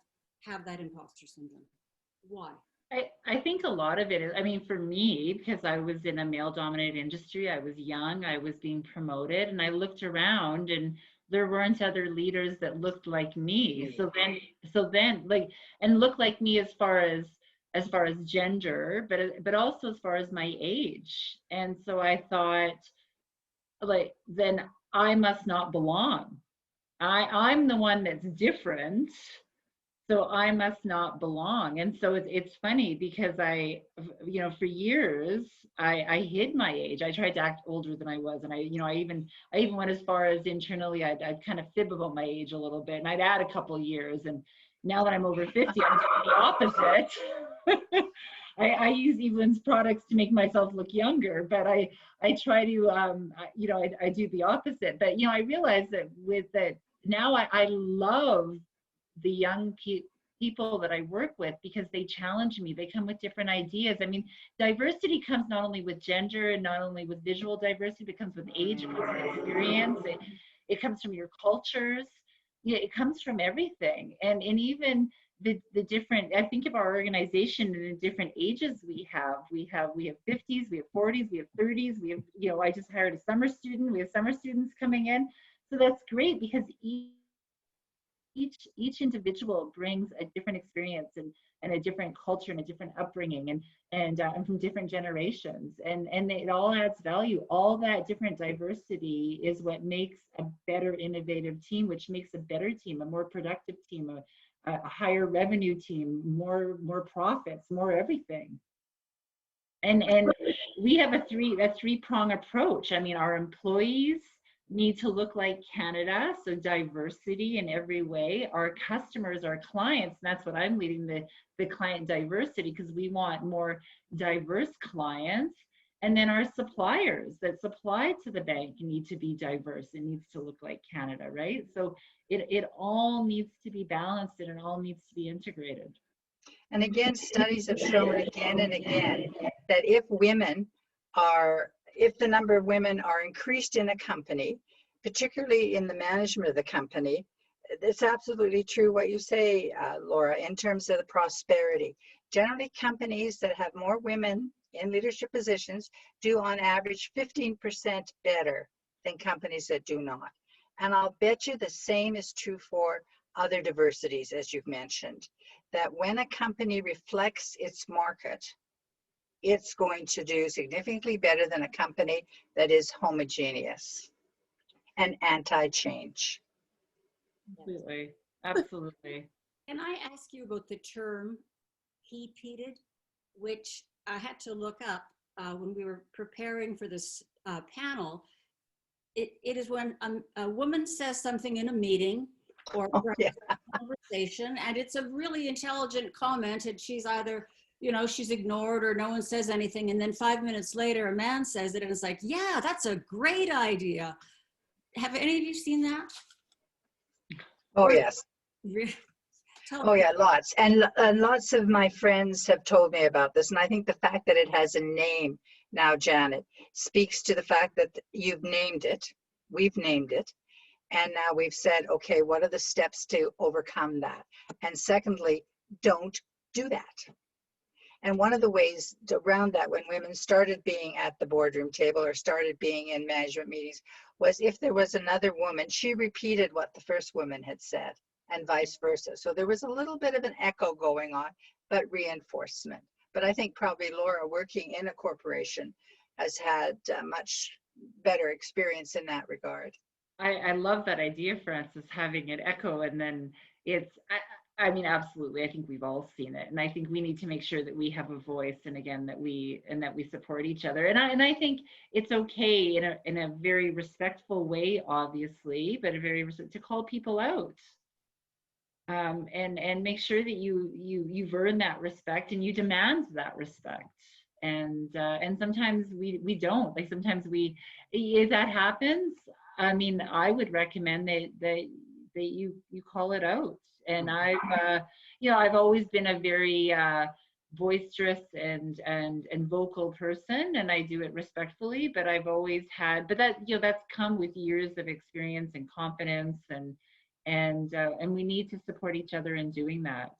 that imposter syndrome. Why? I think a lot of it is, I mean, for me, because I was in a male-dominated industry, I was young, I was being promoted, and I looked around and there weren't other leaders that looked like me. So then like, and looked like me as far as gender, but also as far as my age. And so I thought, like, then I must not belong. I'm the one that's different. So I must not belong. And so it's funny because for years, I hid my age. I tried to act older than I was. And I even went as far as internally, I'd kind of fib about my age a little bit, and I'd add a couple years. And now that I'm over 50, I'm doing the opposite. I use Evelyne's products to make myself look younger, but I try to, I do the opposite. But, I realize that now I love the young people that I work with, because they challenge me. They come with different ideas. I mean, diversity comes not only with gender and not only with visual diversity, but it comes with age, it comes with experience, it comes from your cultures. It comes from everything. And even the different, I think of our organization and the different ages we have 50s, we have 40s, we have 30s, we have, I just hired a summer student, we have summer students coming in. So that's great, because each individual brings a different experience and a different culture and a different upbringing and from different generations, and it all adds value. All that different diversity is what makes a better innovative team, which makes a better team, a more productive team, a higher revenue team, more profits, more everything. And we have a three-prong approach. I mean, our employees need to look like Canada, so diversity in every way. Our customers, our clients, and that's what I'm leading, the client diversity, because we want more diverse clients. And then our suppliers that supply to the bank need to be diverse. It needs to look like Canada, right? So it all needs to be balanced and it all needs to be integrated. And again, studies have shown again and again that if the number of women are increased in a company, particularly in the management of the company, it's absolutely true what you say, Laura, in terms of the prosperity. Generally, companies that have more women in leadership positions do on average 15% better than companies that do not. And I'll bet you the same is true for other diversities, as you've mentioned, that when a company reflects its market, it's going to do significantly better than a company that is homogeneous and anti-change. Absolutely. Absolutely. Can I ask you about the term he-peated, which I had to look up when we were preparing for this panel. It is when a woman says something in a meeting or a conversation, and it's a really intelligent comment, and she's either, you know, she's ignored or no one says anything, and then 5 minutes later a man says it and it's like, yeah, that's a great idea. Have any of you seen that? Oh, yes. Tell Oh, me. yeah, lots. And lots of my friends have told me about this. And I think the fact that it has a name now, Janet, speaks to the fact that you've named it. We've named it. And now we've said, okay, what are the steps to overcome that? And secondly, don't do that. And one of the ways around that, when women started being at the boardroom table or started being in management meetings, was if there was another woman, she repeated what the first woman had said, and vice versa. So there was a little bit of an echo going on, but reinforcement. But I think probably Laura, working in a corporation, has had much better experience in that regard. I love that idea, Frances, having an echo, and then it's, I mean, absolutely. I think we've all seen it, and I think we need to make sure that we have a voice, and again, that we support each other. And I think it's okay in a very respectful way, obviously, but to call people out, and make sure that you've earned that respect and you demand that respect. And sometimes we don't. Like sometimes if that happens, I mean, I would recommend that you call it out. And I've always been a very boisterous and vocal person, and I do it respectfully, but I've always had, but that, that's come with years of experience and confidence, and we need to support each other in doing that.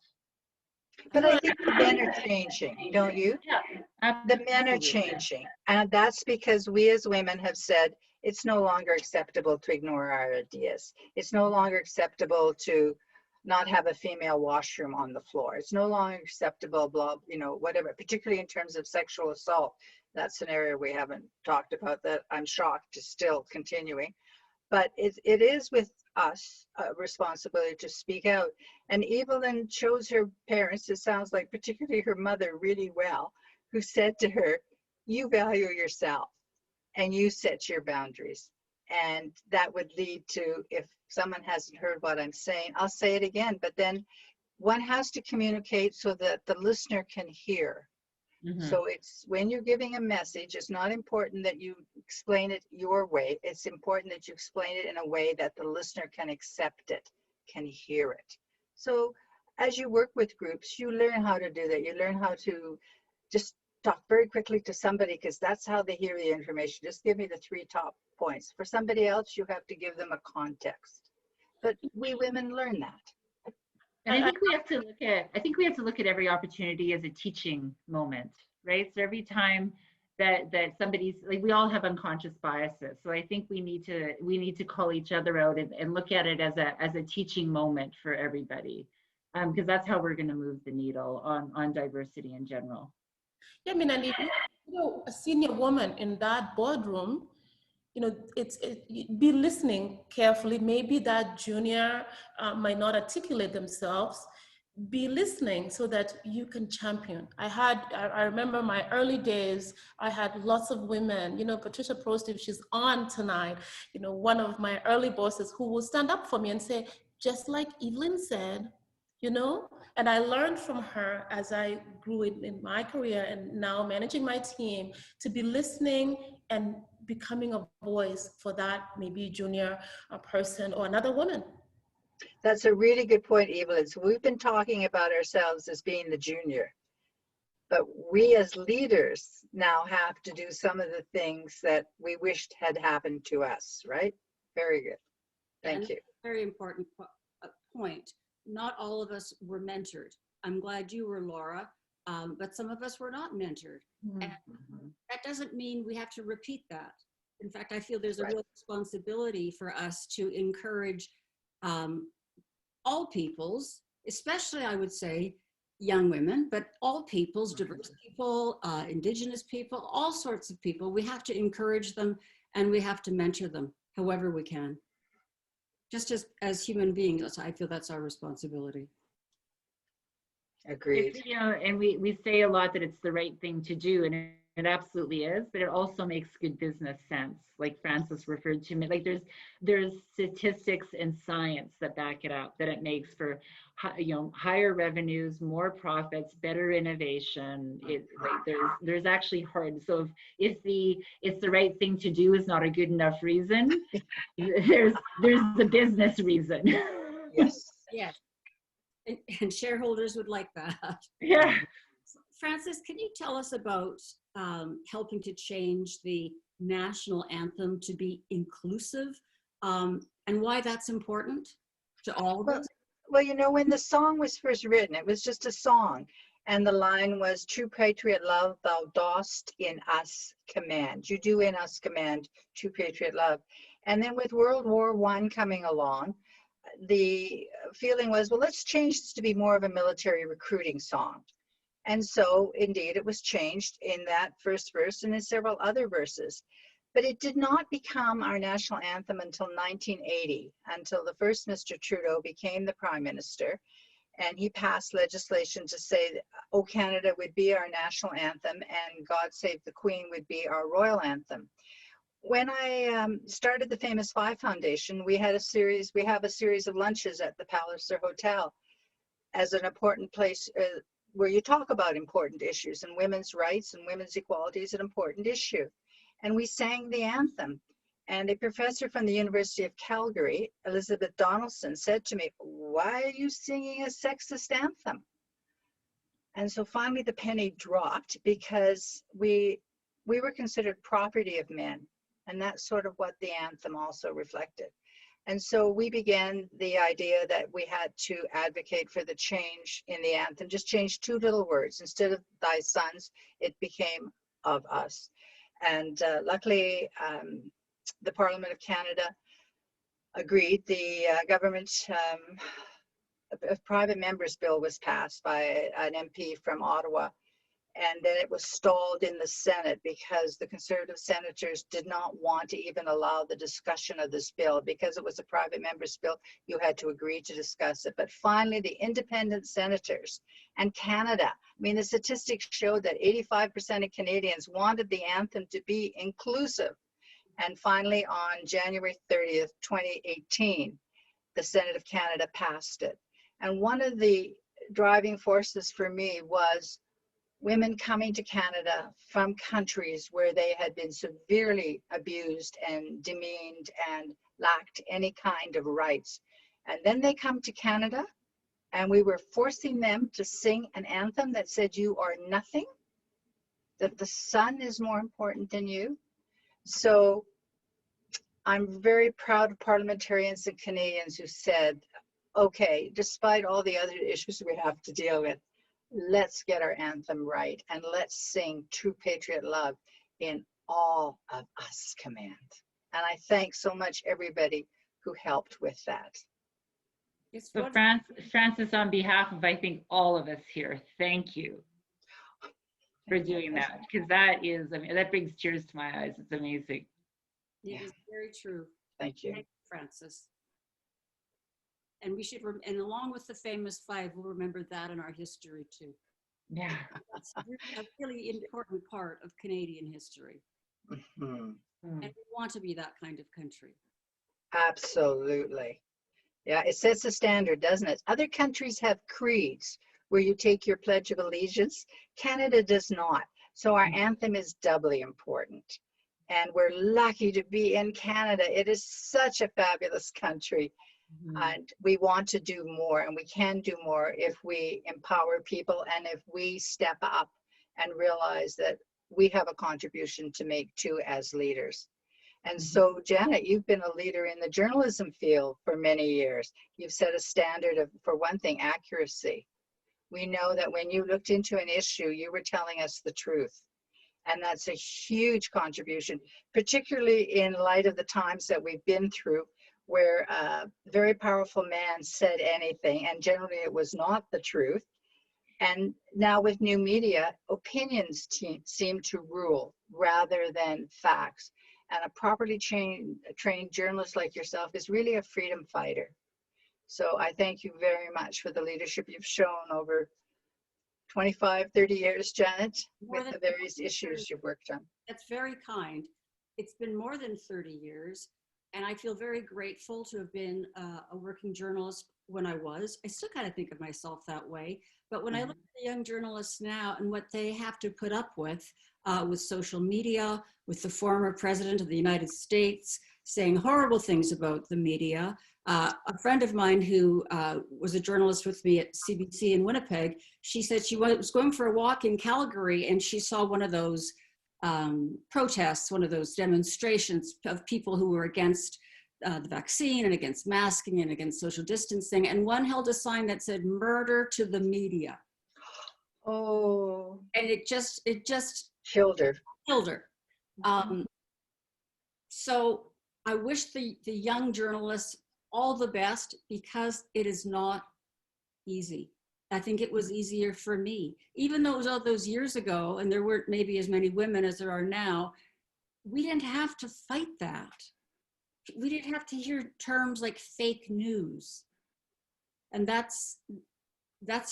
But I think the men are changing, don't you? Yeah, the men are changing, and that's because we as women have said it's no longer acceptable to ignore our ideas. It's no longer acceptable to not have a female washroom on the floor. It's no longer acceptable, whatever, particularly in terms of sexual assault. That's an area we haven't talked about that I'm shocked is still continuing. But it is with us a responsibility to speak out. And Evelyne chose her parents, it sounds like particularly her mother, really well, who said to her, you value yourself and you set your boundaries. And that would lead to, if someone hasn't heard what I'm saying, I'll say it again, but then one has to communicate so that the listener can hear. Mm-hmm. So it's when you're giving a message, it's not important that you explain it your way. It's important that you explain it in a way that the listener can accept it, can hear it. So as you work with groups, you learn how to do that. You learn how to just talk very quickly to somebody because that's how they hear the information. Just give me the 3 top points. For somebody else, you have to give them a context. But we women learn that. And I think we have to look at every opportunity as a teaching moment, right? So every time that somebody's, like, we all have unconscious biases. So I think we need to call each other out and look at it as a teaching moment for everybody, because that's how we're going to move the needle on diversity in general. Yeah, I mean, and if you're a senior woman in that boardroom, be listening carefully. Maybe that junior might not articulate themselves. Be listening so that you can champion. I remember my early days, I had lots of women, Patricia Prost, if she's on tonight, one of my early bosses who will stand up for me and say, just like Evelyne said, And I learned from her as I grew in my career and now managing my team to be listening and becoming a voice for that maybe junior person or another woman. That's a really good point, Evelyne. So we've been talking about ourselves as being the junior, but we as leaders now have to do some of the things that we wished had happened to us, right? Very good. Thank you. Very important point. Not all of us were mentored. I'm glad you were, Laura, but some of us were not mentored. And that doesn't mean we have to repeat that. In fact, I feel there's a real responsibility for us to encourage all peoples, especially I would say young women, but all peoples, diverse people, indigenous people, all sorts of people. We have to encourage them and we have to mentor them however we can. Just as human beings, I feel that's our responsibility. Agreed. You know, and we say a lot that it's the right thing to do, and it absolutely is, but it also makes good business sense. Like Francis referred to me, like there's statistics and science that back it up, that it makes for, you know, higher revenues, more profits, better innovation. It like there's actually hard. So if it's the right thing to do is not a good enough reason, there's the business reason. Yes. Yes. And shareholders would like that. Yeah. Francis, can you tell us about helping to change the national anthem to be inclusive, and why that's important to all of us? Well, you know, when the song was first written, it was just a song. And the line was, true patriot love, thou dost in us command. You do in us command true patriot love. And then with World War I coming along, the feeling was, well, let's change this to be more of a military recruiting song. And so indeed it was changed in that first verse and in several other verses. But it did not become our national anthem until 1980, until the first Mr. Trudeau became the Prime Minister. And he passed legislation to say that, O Canada would be our national anthem and God Save the Queen would be our royal anthem. When I started the Famous Five Foundation, we have a series of lunches at the Palliser Hotel as an important place where you talk about important issues, and women's rights and women's equality is an important issue. And we sang the anthem. And a professor from the University of Calgary, Elizabeth Donaldson, said to me, why are you singing a sexist anthem? And so finally the penny dropped, because we were considered property of men. And that's sort of what the anthem also reflected. And so we began the idea that we had to advocate for the change in the anthem, just change two little words. Instead of thy sons, it became of us. And luckily, the Parliament of Canada agreed. The government, a private member's bill was passed by an MP from Ottawa. And then it was stalled in the Senate because the Conservative senators did not want to even allow the discussion of this bill. Because it was a private member's bill, you had to agree to discuss it. But finally, the independent senators and Canada, I mean, the statistics showed that 85% of Canadians wanted the anthem to be inclusive. And finally, on January 30th, 2018, the Senate of Canada passed it. And one of the driving forces for me was women coming to Canada from countries where they had been severely abused and demeaned and lacked any kind of rights. And then they come to Canada and we were forcing them to sing an anthem that said, you are nothing, that the sun is more important than you. So I'm very proud of parliamentarians and Canadians who said, okay, despite all the other issues we have to deal with, let's get our anthem right and let's sing true patriot love in all of us command. And I thank so much everybody who helped with that. So Francis, on behalf of, I think, all of us here, thank you for doing that, because that is, I mean, that brings tears to my eyes. It's amazing. Yeah, it's very true. Thank you. Thank you, Francis. And we should, and along with the famous five, we'll remember that in our history too. Yeah. That's a really important part of Canadian history. Mm-hmm. And we want to be that kind of country. Absolutely. Yeah, it sets a standard, doesn't it? Other countries have creeds where you take your Pledge of Allegiance. Canada does not. So our anthem is doubly important. And we're lucky to be in Canada. It is such a fabulous country. And we want to do more, and we can do more if we empower people and if we step up and realize that we have a contribution to make too as leaders. And so, Janet, you've been a leader in the journalism field for many years. You've set a standard of, for one thing, accuracy. We know that when you looked into an issue, you were telling us the truth. And that's a huge contribution, particularly in light of the times that we've been through, where a very powerful man said anything, and generally it was not the truth. And now with new media, opinions seem to rule rather than facts. And a properly trained journalist like yourself is really a freedom fighter. So I thank you very much for the leadership you've shown over 25, 30 years, Janet, with the various issues you've worked on. That's very kind. It's been more than 30 years, and I feel very grateful to have been a working journalist when I was. I still kind of think of myself that way, but when I look at the young journalists now and what they have to put up with social media, with the former president of the United States saying horrible things about the media. A friend of mine who was a journalist with me at CBC in Winnipeg, she said she was going for a walk in Calgary and she saw one of those protests, one of those demonstrations of people who were against the vaccine and against masking and against social distancing. And one held a sign that said, "Murder to the media." Oh. And it just Killed her. Killed her. So I wish the young journalists all the best, because it is not easy. I think it was easier for me, even though it was all those years ago and there weren't maybe as many women as there are now. We didn't have to fight that. We didn't have to hear terms like fake news. And that's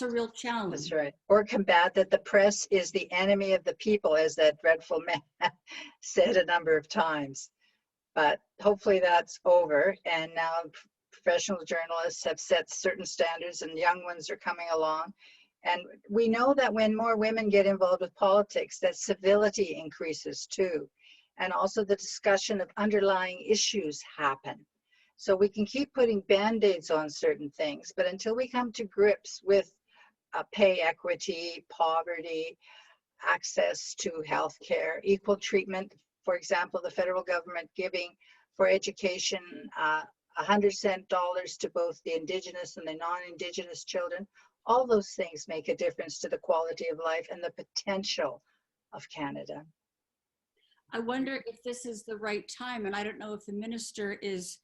a real challenge. That's right. Or combat that the press is the enemy of the people, as that dreadful man said a number of times. But hopefully that's over. And now professional journalists have set certain standards and young ones are coming along. And we know that when more women get involved with politics, that civility increases too. And also the discussion of underlying issues happen. So we can keep putting band-aids on certain things, but until we come to grips with pay equity, poverty, access to healthcare, equal treatment, for example, the federal government giving for education $100 to both the Indigenous and the non-Indigenous children, all those things make a difference to the quality of life and the potential of Canada. I wonder if this is the right time, and I don't know if the minister is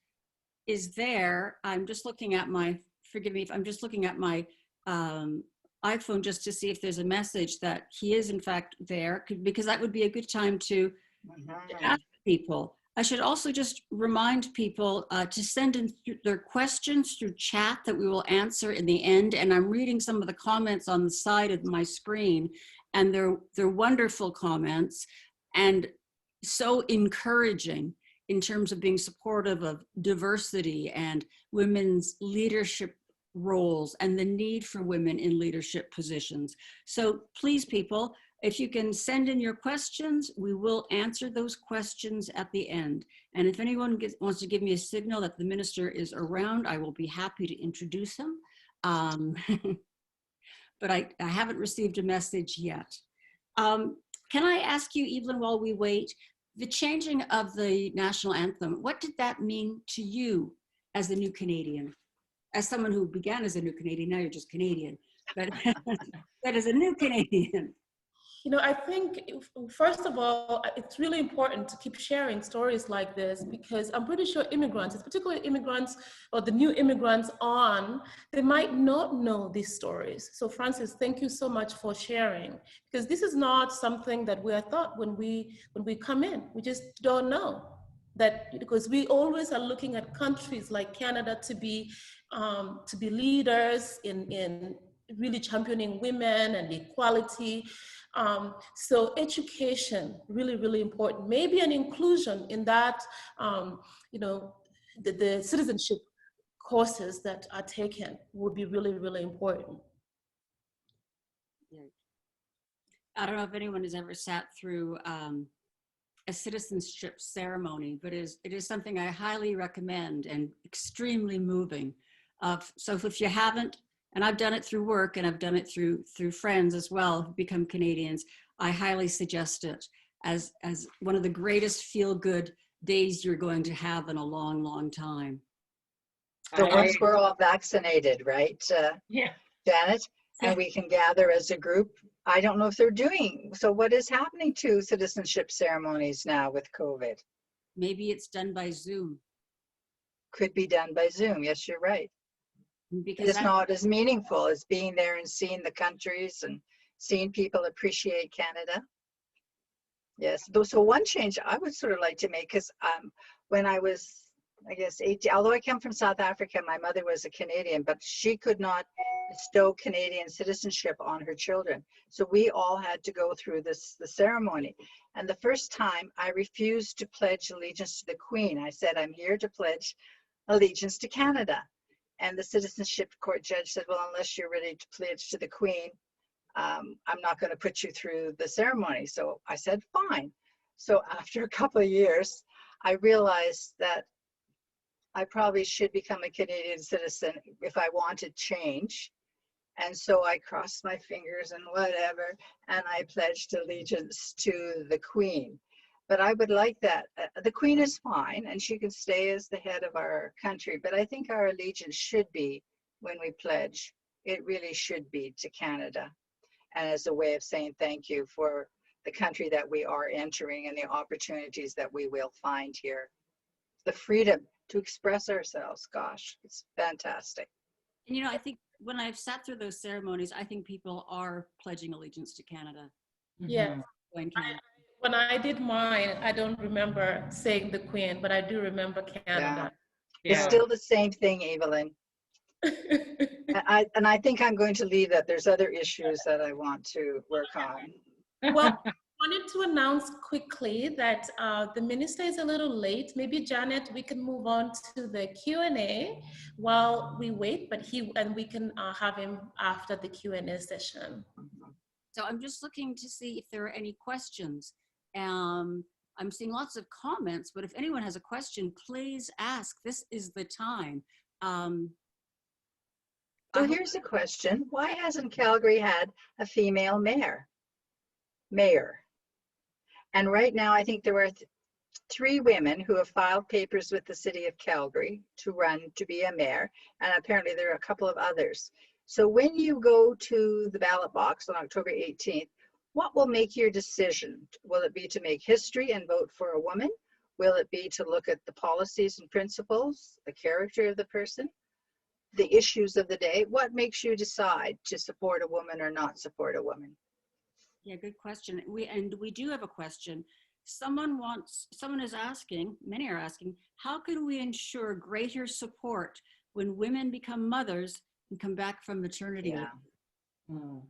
there. I'm just looking at my, forgive me if I'm just looking at my iPhone just to see if there's a message that he is in fact there, because that would be a good time to ask people. I should also just remind people to send in their questions through chat that we will answer in the end. And I'm reading some of the comments on the side of my screen, and they're wonderful comments and so encouraging in terms of being supportive of diversity and women's leadership roles and the need for women in leadership positions. So please, people, if you can send in your questions, we will answer those questions at the end. And if anyone wants to give me a signal that the minister is around, I will be happy to introduce him. But I haven't received a message yet. Can I ask you, Evelyne, while we wait, the changing of the national anthem, what did that mean to you as a new Canadian? As someone who began as a new Canadian, now you're just Canadian, but as a new Canadian. You know, I think, first of all, it's really important to keep sharing stories like this, because I'm pretty sure immigrants, particularly immigrants or the new immigrants they might not know these stories. So Francis, thank you so much for sharing, because this is not something that we are taught when we come in. We just don't know that, because we always are looking at countries like Canada to be leaders in really championing women and equality. So education, really, really important. Maybe an inclusion in that, you know, the citizenship courses that are taken would be really, really important. I don't know if anyone has ever sat through a citizenship ceremony, but it is something I highly recommend and extremely moving. So if you haven't, and I've done it through work and I've done it through friends as well who become Canadians, I highly suggest it as one of the greatest feel-good days you're going to have in a long, long time. So once we're all vaccinated, right, Yeah. Janet, and we can gather as a group, I don't know if they're doing, so what is happening to citizenship ceremonies now with COVID? Maybe it's done by Zoom. Could be done by Zoom, yes, you're right. Because It's not as meaningful as being there and seeing the countries and seeing people appreciate Canada. Yes, so one change I would sort of like to make, because when I was, I guess, 18, although I come from South Africa, my mother was a Canadian, but she could not bestow Canadian citizenship on her children. So we all had to go through the ceremony. And the first time I refused to pledge allegiance to the Queen. I said, I'm here to pledge allegiance to Canada. And the citizenship court judge said, well, unless you're ready to pledge to the Queen, I'm not going to put you through the ceremony. So I said, fine. So after a couple of years, I realized that I probably should become a Canadian citizen if I wanted change. And so I crossed my fingers and whatever, and I pledged allegiance to the Queen. But I would like that. The Queen is fine, and she can stay as the head of our country. But I think our allegiance should be, when we pledge, it really should be to Canada. And as a way of saying thank you for the country that we are entering and the opportunities that we will find here. The freedom to express ourselves, gosh, it's fantastic. And you know, I think when I've sat through those ceremonies, I think people are pledging allegiance to Canada. Yeah. When Canada. When I did mine, I don't remember saying the Queen, but I do remember Canada. Yeah. It's still the same thing, Evelyne. And I think I'm going to leave that. There's other issues that I want to work on. Well, I wanted to announce quickly that the minister is a little late. Maybe Janet, we can move on to the Q&A while we wait, but we can have him after the Q&A session. So I'm just looking to see if there are any questions. I'm seeing lots of comments, but if anyone has a question, please ask. This is the time. So here's a question. Why hasn't Calgary had a female mayor? And right now, I think there are 3 women who have filed papers with the city of Calgary to run to be a mayor. And apparently there are a couple of others. So when you go to the ballot box on October 18th, what will make your decision? Will it be to make history and vote for a woman? Will it be to look at the policies and principles, the character of the person, the issues of the day? What makes you decide to support a woman or not support a woman? Yeah, good question. We do have a question. Someone is asking, many are asking, how can we ensure greater support when women become mothers and come back from maternity leave?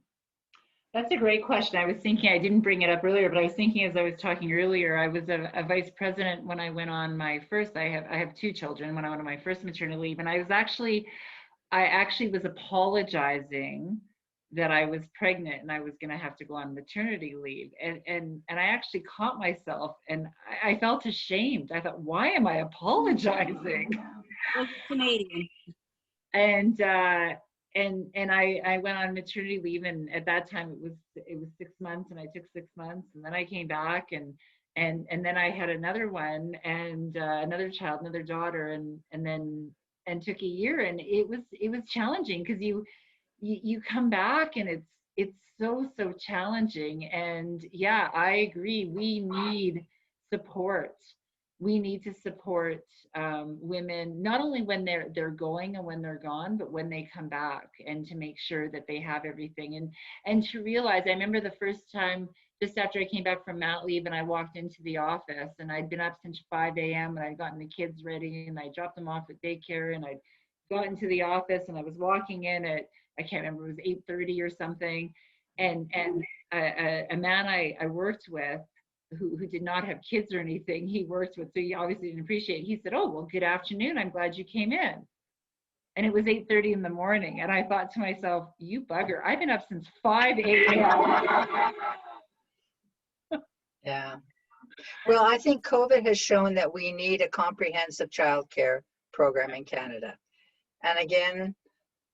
That's a great question. I was thinking, I didn't bring it up earlier, but I was thinking as I was talking earlier, I was a vice president when I went on my first, I have 2 children, when I went on my first maternity leave, and I actually was apologizing that I was pregnant and I was going to have to go on maternity leave. And I actually caught myself and I felt ashamed. I thought, why am I apologizing? Well, Canadian. And I went on maternity leave, and at that time it was 6 months, and I took 6 months, and then I came back and then I had another one and another child, another daughter, and took a year, and it was challenging because you come back and it's so challenging. And yeah, I agree, we need support. We need to support women, not only when they're going and when they're gone, but when they come back, and to make sure that they have everything, and to realize, I remember the first time just after I came back from mat leave and I walked into the office, and I'd been up since 5 a.m. and I'd gotten the kids ready and I dropped them off at daycare, and I'd got into the office and I was walking in at, I can't remember, it was 8:30 or something, and a man I worked with, who did not have kids or anything, he worked with, so he obviously didn't appreciate it. He said, "Oh, well, good afternoon. I'm glad you came in." And it was 8:30 in the morning. And I thought to myself, you bugger, I've been up since 5 a.m. Yeah. Well, I think COVID has shown that we need a comprehensive childcare program in Canada. And again,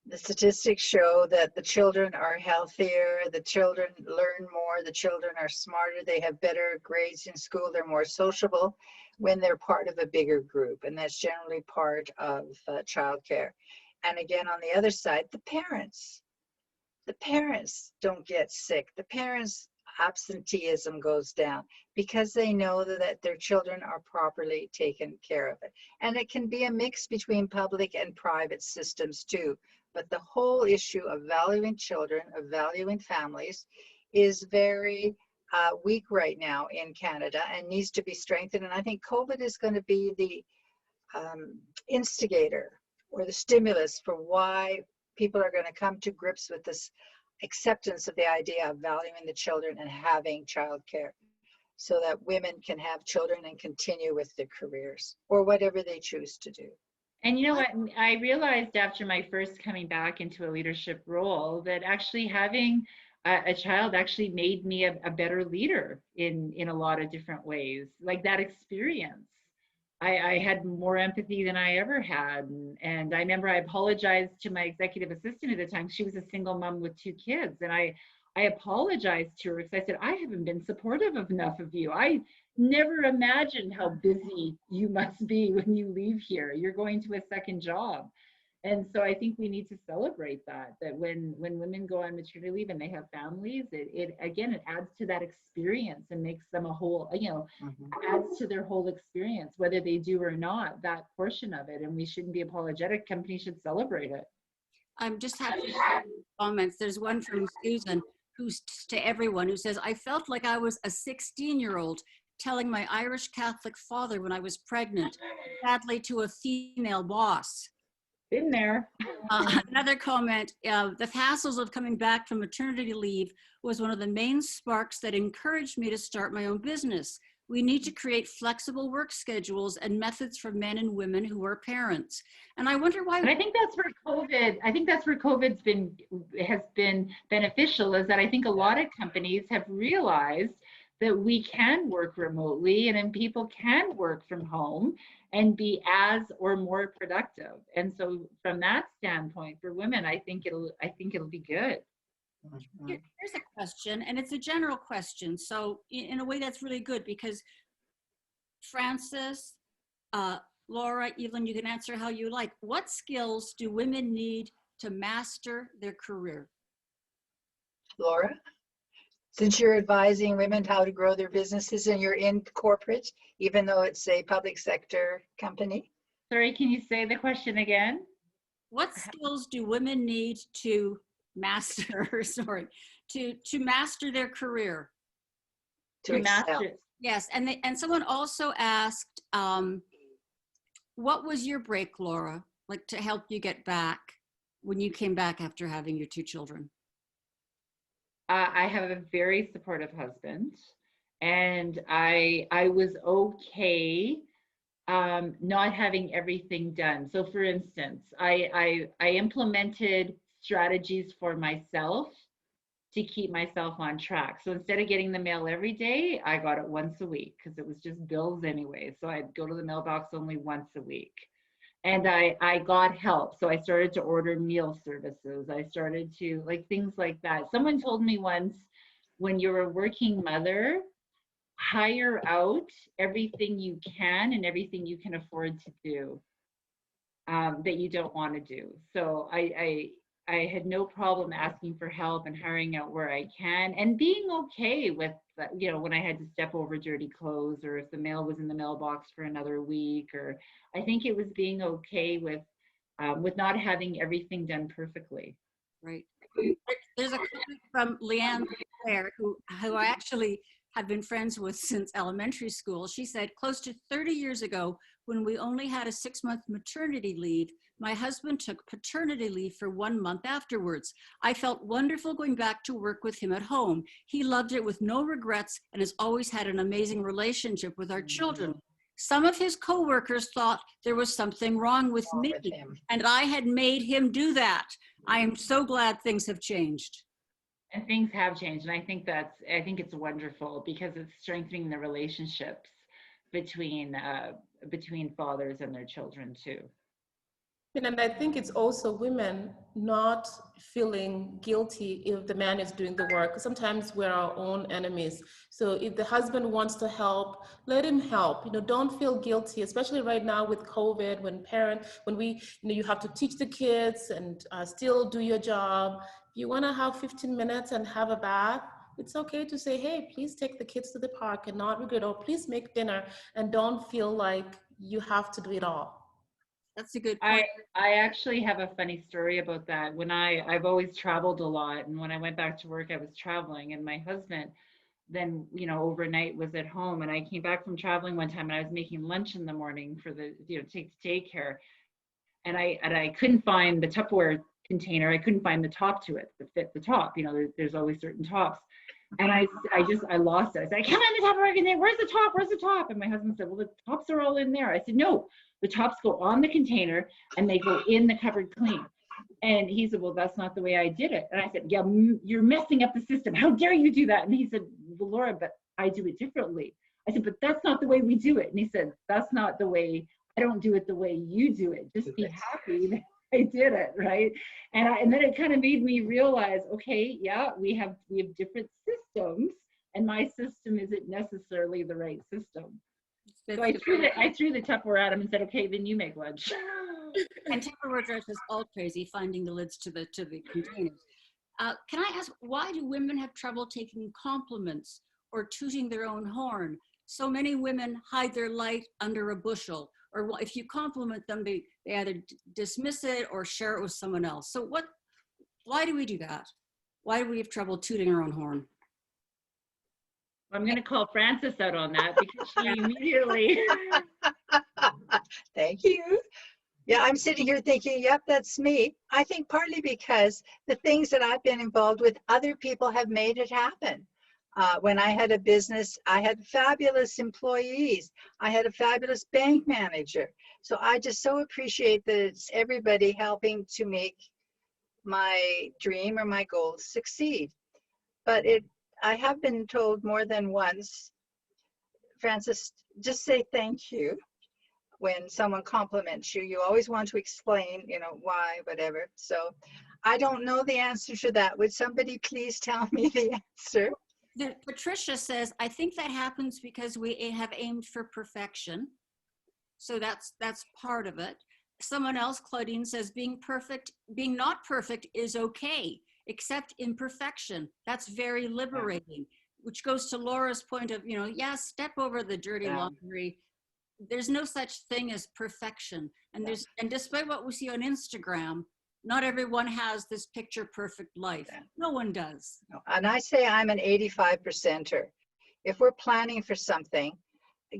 the statistics show that the children are healthier, the children learn more, the children are smarter, they have better grades in school, they're more sociable when they're part of a bigger group. And that's generally part of childcare. And again, on the other side, the parents don't get sick. The parents' absenteeism goes down because they know that their children are properly taken care of. It. And it can be a mix between public and private systems too. But the whole issue of valuing children, of valuing families, is very weak right now in Canada and needs to be strengthened. And I think COVID is going to be the instigator or the stimulus for why people are going to come to grips with this acceptance of the idea of valuing the children and having childcare so that women can have children and continue with their careers or whatever they choose to do. And you know what, I realized after my first coming back into a leadership role that actually having a child actually made me a better leader in a lot of different ways. Like that experience, I had more empathy than I ever had. And I remember I apologized to my executive assistant at the time. She was a single mom with 2 kids. And I apologized to her because I said, I haven't been supportive enough of you. I never imagined how busy you must be when you leave here. You're going to a second job. And so I think we need to celebrate that when women go on maternity leave and they have families, it adds to that experience and makes them a whole, adds to their whole experience, whether they do or not, that portion of it. And we shouldn't be apologetic. Companies should celebrate it. I'm just having comments. There's one from Susan, who's to everyone, who says, I felt like I was a 16-year-old telling my Irish Catholic father when I was pregnant, sadly to a female boss. Been there. Another comment, the hassles of coming back from maternity leave was one of the main sparks that encouraged me to start my own business. We need to create flexible work schedules and methods for men and women who are parents. And I wonder why. And I think that's where COVID has been beneficial, is that I think a lot of companies have realized that we can work remotely and then people can work from home and be as or more productive. And so from that standpoint, for women, I think it'll be good. Here's a question, and it's a general question. So in a way that's really good, because Frances, Laura, Evelyne, you can answer how you like. What skills do women need to master their career? Laura? Since you're advising women how to grow their businesses and you're in corporate, even though it's a public sector company. Sorry, can you say the question again? What skills do women need to master, to master their career? To master. Yes, and someone also asked, what was your break, Laura, like to help you get back when you came back after having your 2 children? I have a very supportive husband, and I was okay not having everything done. So for instance, I implemented strategies for myself to keep myself on track. So instead of getting the mail every day, I got it once a week because it was just bills anyway. So I'd go to the mailbox only once a week. And I got help. So I started to order meal services. I started to things like that. Someone told me once, when you're a working mother, hire out everything you can and everything you can afford to do that you don't want to do. So I had no problem asking for help and hiring out where I can and being okay with, when I had to step over dirty clothes or if the mail was in the mailbox for another week, or I think it was being okay with not having everything done perfectly. Right. There's a comment from Leanne Claire, who I actually have been friends with since elementary school. She said, close to 30 years ago, when we only had a 6-month maternity leave, my husband took paternity leave for 1 month afterwards. I felt wonderful going back to work with him at home. He loved it with no regrets and has always had an amazing relationship with our children. Some of his coworkers thought there was something wrong with me and I had made him do that. I am so glad things have changed. And things have changed. And I think it's wonderful because it's strengthening the relationships between fathers and their children too. And I think it's also women not feeling guilty if the man is doing the work. Sometimes we're our own enemies. So if the husband wants to help, let him help. Don't feel guilty, especially right now with COVID, when we, you have to teach the kids and still do your job. If you want to have 15 minutes and have a bath, it's okay to say, hey, please take the kids to the park and not regret, or please make dinner, and don't feel like you have to do it all. That's a good point. I actually have a funny story about that. When I've always traveled a lot, and when I went back to work, I was traveling, and my husband then, overnight was at home, and I came back from traveling one time and I was making lunch in the morning for the, take daycare. And I couldn't find the Tupperware container. I couldn't find the top to it that fit the top. There's always certain tops. And I lost it. I said, I can't find the Tupperware container. Where's the top? Where's the top? And my husband said, well, the tops are all in there. I said, no. The tops go on the container and they go in the cupboard clean. And he said, well, that's not the way I did it. And I said, yeah, you're messing up the system. How dare you do that? And he said, well, Laura, but I do it differently. I said, but that's not the way we do it. And he said, that's not the way, I don't do it the way you do it. Just be happy that I did it, right? And then it kind of made me realize, okay, yeah, we have different systems, and my system isn't necessarily the right system. So I threw the Tupperware at him and said, okay, then you make lunch. And Tupperware drives us all crazy finding the lids to the containers. Can I ask, why do women have trouble taking compliments or tooting their own horn? So many women hide their light under a bushel, or if you compliment them, they either dismiss it or share it with someone else. So why do we do that? Why do we have trouble tooting our own horn? I'm going to call Frances out on that because she immediately. Thank you. Yeah, I'm sitting here thinking, yep, that's me. I think partly because the things that I've been involved with, other people have made it happen. When I had a business, I had fabulous employees. I had a fabulous bank manager. So I just so appreciate that it's everybody helping to make my dream or my goals succeed. But I have been told more than once, Frances, just say thank you when someone compliments you. You always want to explain, why, whatever. So I don't know the answer to that. Would somebody please tell me the answer? Patricia says, I think that happens because we have aimed for perfection. So that's part of it. Someone else, Claudine, says being not perfect is okay, except imperfection. That's very liberating, which goes to Laura's point of, step over the dirty laundry. There's no such thing as perfection. And despite what we see on Instagram, not everyone has this picture perfect life. No one does. And I say I'm an 85%er. If we're planning for something,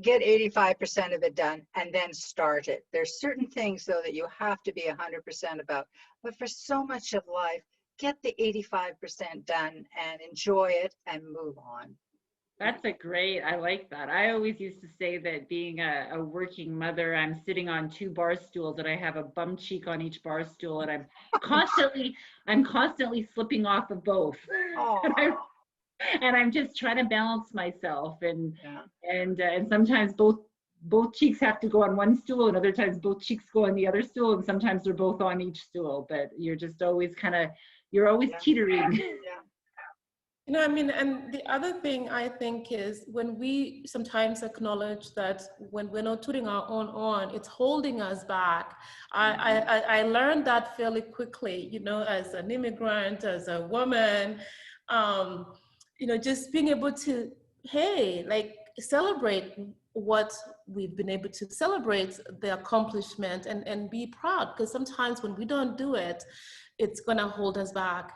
get 85% of it done and then start it. There's certain things though that you have to be 100% about. But for so much of life, get the 85% done and enjoy it and move on. That's I like that. I always used to say that being a working mother, I'm sitting on 2 bar stools and I have a bum cheek on each bar stool, and I'm constantly slipping off of both. And I'm just trying to balance myself, and sometimes both cheeks have to go on one stool, and other times both cheeks go on the other stool, and sometimes they're both on each stool, but you're just always you're always teetering. Yeah. And the other thing I think is when we sometimes acknowledge that when we're not tooting our own on, it's holding us back. I learned that fairly quickly, as an immigrant, as a woman, just being able to, celebrate what we've been able to celebrate, the accomplishment, and be proud, because sometimes when we don't do it, it's gonna hold us back.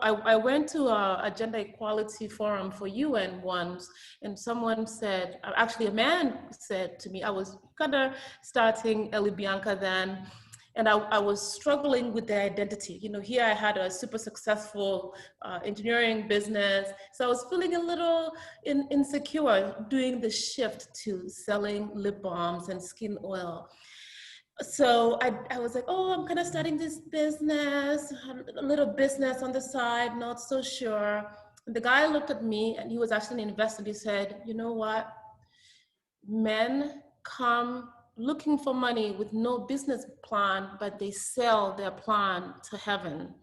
I went to a gender equality forum for UN once, and someone said, actually a man said to me, I was kind of starting Ellie Bianca then, And I was struggling with the identity. You know, here I had a super successful engineering business. So I was feeling a little insecure doing the shift to selling lip balms and skin oil. So I was like, oh, I'm kind of starting this business, a little business on the side, not so sure. And the guy looked at me, and he was actually an investor. He said, you know what? Men come looking for money with no business plan, but they sell their plan to heaven.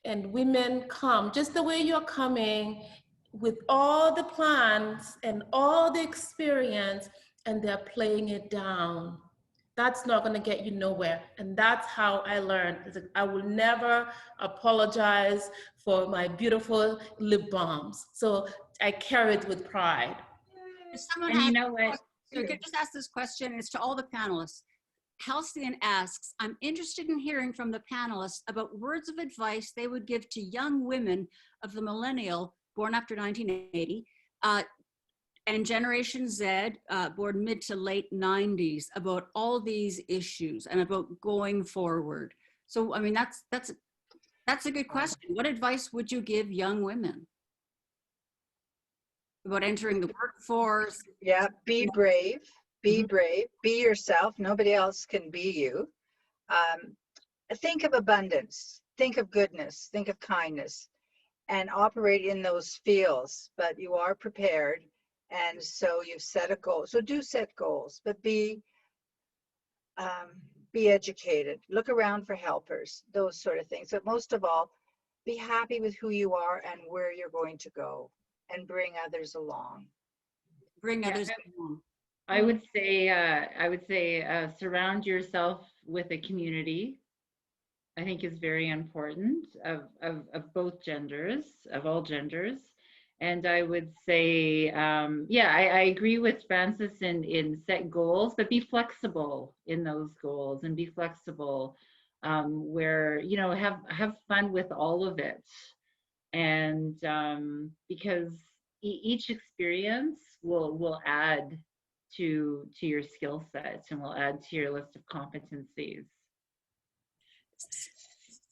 And women come just the way you're coming, with all the plans and all the experience, and they're playing it down. That's not going to get you nowhere. And that's how I learned. I will never apologize for my beautiful lip balms. So I carry it with pride. If someone And you has, know what? so I could just ask this question, it's to all the panelists. Halcyon asks, I'm interested in hearing from the panelists about words of advice they would give to young women of the millennial born after 1980 and Generation Z born mid to late 90s about all these issues and about going forward. So, I mean, that's a good question. What advice would you give young women about entering the workforce? Yeah, be brave, be brave, be yourself. Nobody else can be you. Think of abundance, think of goodness, think of kindness, and operate in those fields, but you are prepared. And so you've set a goal. So do set goals, but be educated. Look around for helpers, those sort of things. But most of all, be happy with who you are and where you're going to go, and bring others along. Bring others along. I would say surround yourself with a community. I think is very important of both genders, of all genders. And I would say, yeah, I agree with Francis in set goals, but be flexible in those goals, and be flexible where, you know, have fun with all of it. And because each experience will add to your skill set and will add to your list of competencies.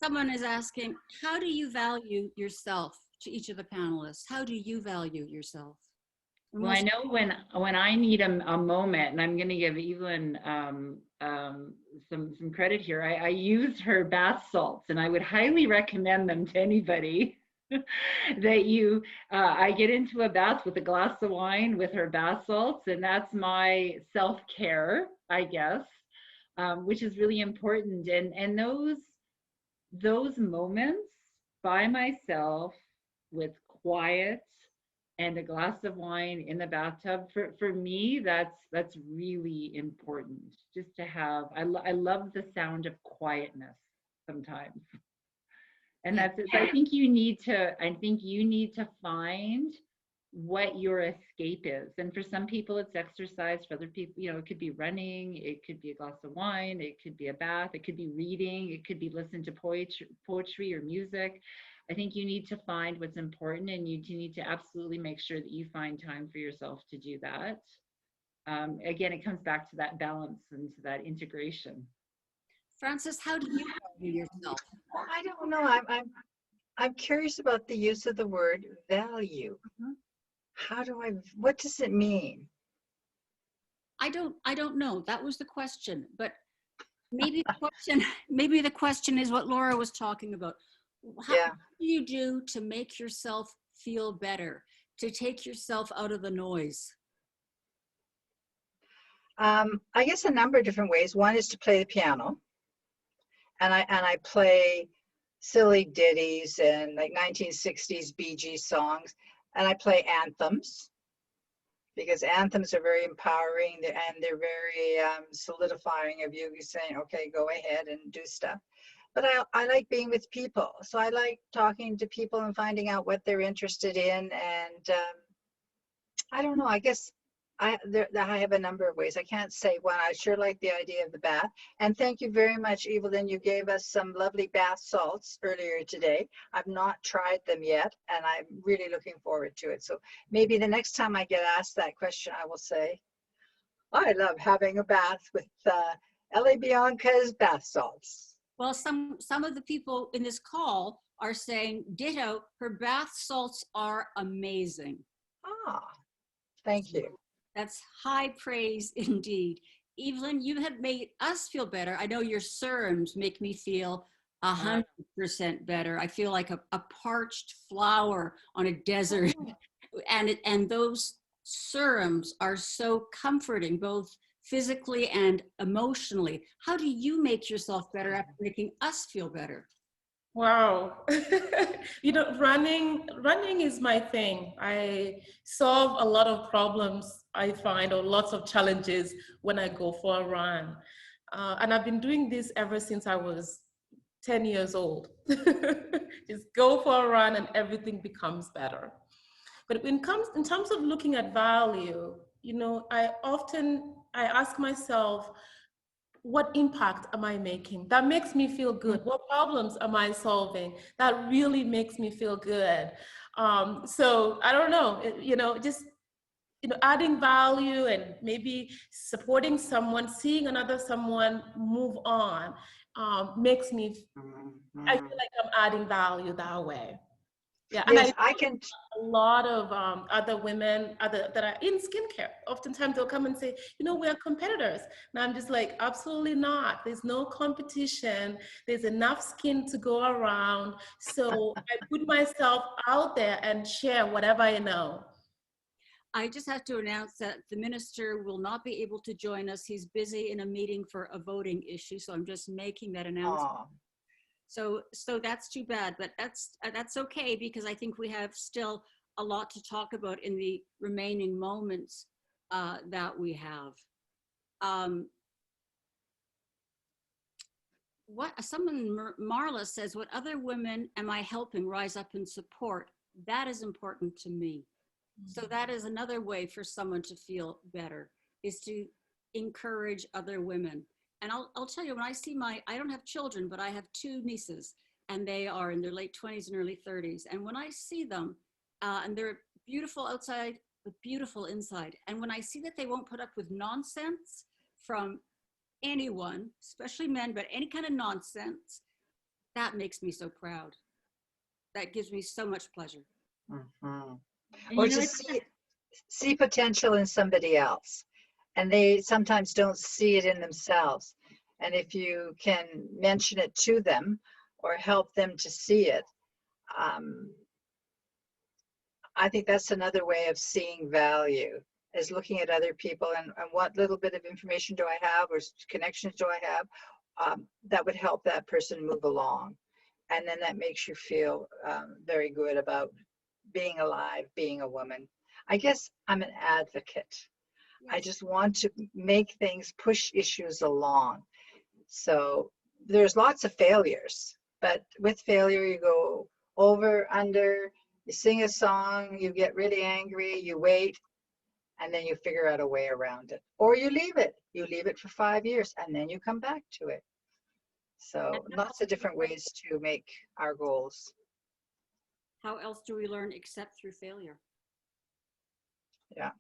Someone is asking, how do you value yourself? To each of the panelists, how do you value yourself? Well, I know when I need a moment, and I'm going to give Evelyne some credit here. I use her bath salts, and I would highly recommend them to anybody. That you, I get into a bath with a glass of wine with her bath salts, and that's my self-care, I guess, which is really important. And those moments by myself, with quiet and a glass of wine in the bathtub, for me, that's really important. Just to have, I love the sound of quietness sometimes, and that's it. So I think you need to find what your escape is. And for some people it's exercise, for other people, you know, it could be running, it could be a glass of wine, it could be a bath, it could be reading, it could be listening to poetry or music. I think you need to find what's important, and you need to absolutely make sure that you find time for yourself to do that. Again, it comes back to that balance and to that integration. Francis, how do you value yourself? I don't know. I'm curious about the use of the word value. What does it mean? I don't know. That was the question, but maybe the question is what Laura was talking about. What do you do to make yourself feel better, to take yourself out of the noise? I guess a number of different ways. One is to play the piano, and I play silly ditties and like 1960s Bee Gees songs, and I play anthems, because anthems are very empowering, and they're very solidifying of you saying, okay, go ahead and do stuff. But I like being with people. So I like talking to people and finding out what they're interested in. And I don't know, I guess I have a number of ways. I can't say one. I sure like the idea of the bath. And thank you very much, Evelyne. You gave us some lovely bath salts earlier today. I've not tried them yet, and I'm really looking forward to it. So maybe the next time I get asked that question, I will say, I love having a bath with Ellie Bianca's bath salts. Well, some of the people in this call are saying, ditto, her bath salts are amazing. Ah, thank you. That's high praise indeed. Evelyne, you have made us feel better. I know your serums make me feel 100% better. I feel like a parched flower on a desert. And those serums are so comforting, both physically and emotionally. How do you make yourself better after making us feel better? Wow. You know, running is my thing. I solve a lot of problems I find, or lots of challenges when I go for a run. And I've been doing this ever since I was 10 years old. Just go for a run and everything becomes better. But in terms of looking at value, you know, I ask myself, what impact am I making that makes me feel good? What problems am I solving that really makes me feel good? So I don't know, you know, just, you know, adding value and maybe supporting someone, seeing another someone move on, makes me, I feel like I'm adding value that way. Yeah, and Yes, I can. a lot of other women that are in skincare. Oftentimes they'll come and say, you know, we are competitors. And I'm just like, absolutely not. There's no competition. There's enough skin to go around. So I put myself out there and share whatever I know. I just have to announce that the minister will not be able to join us. He's busy in a meeting for a voting issue. So I'm just making that announcement. Aw. So that's too bad, but that's okay, because I think we have still a lot to talk about in the remaining moments that we have. Marla says, what other women am I helping rise up and support? That is important to me. So that is another way for someone to feel better, is to encourage other women. And I'll tell you, when I see I don't have children, but I have two nieces, and they are in their late 20s and early 30s. And when I see them, and they're beautiful outside, but beautiful inside. And when I see that they won't put up with nonsense from anyone, especially men, but any kind of nonsense, that makes me so proud. That gives me so much pleasure. Mm-hmm. Or to see potential in somebody else, and they sometimes don't see it in themselves. And if you can mention it to them or help them to see it, I think that's another way of seeing value, is looking at other people and what little bit of information do I have, or connections do I have, that would help that person move along. And then that makes you feel very good about being alive, being a woman. I guess I'm an advocate. Yes. I just want to make things, push issues along. So there's lots of failures, but with failure, you go over, under, you sing a song, you get really angry, you wait, and then you figure out a way around it. Or you leave it. You leave it for 5 years, and then you come back to it. So lots of different ways to make our goals. How else do we learn except through failure? Yeah.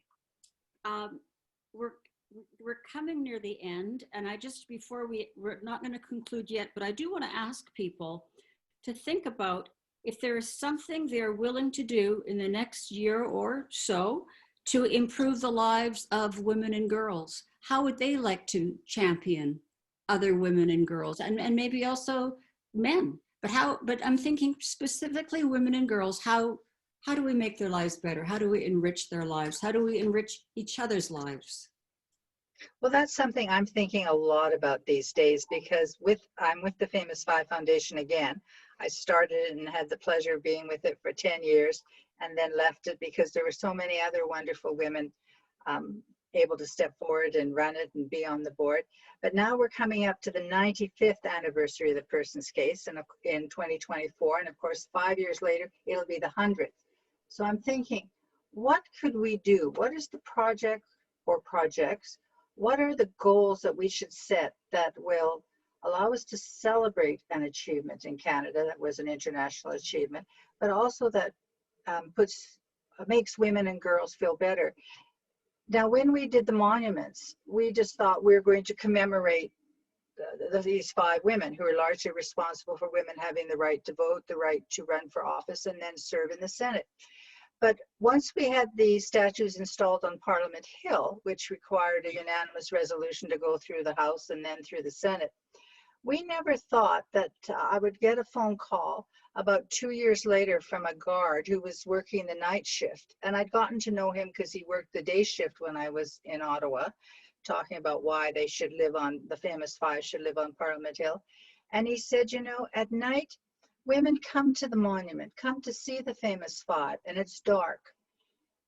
We're coming near the end, and before we're not going to conclude yet, but I do want to ask people to think about if there is something they're willing to do in the next year or so to improve the lives of women and girls. How would they like to champion other women and girls, and maybe also men? But I'm thinking specifically women and girls. How do we make their lives better? How do we enrich their lives? How do we enrich each other's lives? Well, that's something I'm thinking a lot about these days, because I'm with the Famous Five Foundation again. I started and had the pleasure of being with it for 10 years and then left it because there were so many other wonderful women able to step forward and run it and be on the board. But now we're coming up to the 95th anniversary of the Person's Case in 2024. And of course, 5 years later, it'll be the 100th. So I'm thinking, what could we do? What is the project or projects? What are the goals that we should set that will allow us to celebrate an achievement in Canada that was an international achievement, but also that makes women and girls feel better? Now, when we did the monuments, we just thought we were going to commemorate these 5 women who are largely responsible for women having the right to vote, the right to run for office, and then serve in the Senate. But once we had the statues installed on Parliament Hill, which required a unanimous resolution to go through the House and then through the Senate, we never thought that I would get a phone call about 2 years later from a guard who was working the night shift. And I'd gotten to know him because he worked the day shift when I was in Ottawa, talking about why they should live on, the famous 5 should live on Parliament Hill. And he said, you know, at night, women come to the monument, come to see the famous 5, and it's dark.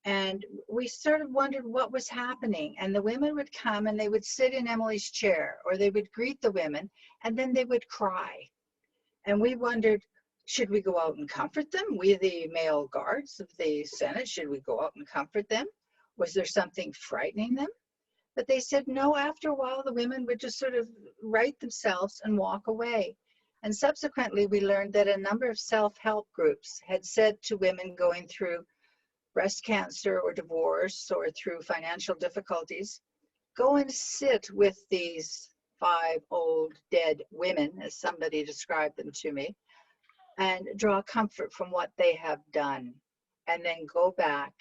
And we sort of wondered what was happening. And the women would come and they would sit in Emily's chair, or they would greet the women, and then they would cry. And we wondered, should we go out and comfort them? We, the male guards of the Senate, should we go out and comfort them? Was there something frightening them? But they said no. After a while, the women would just sort of right themselves and walk away. And subsequently, we learned that a number of self-help groups had said to women going through breast cancer or divorce or through financial difficulties, go and sit with these 5 old dead women, as somebody described them to me, and draw comfort from what they have done, and then go back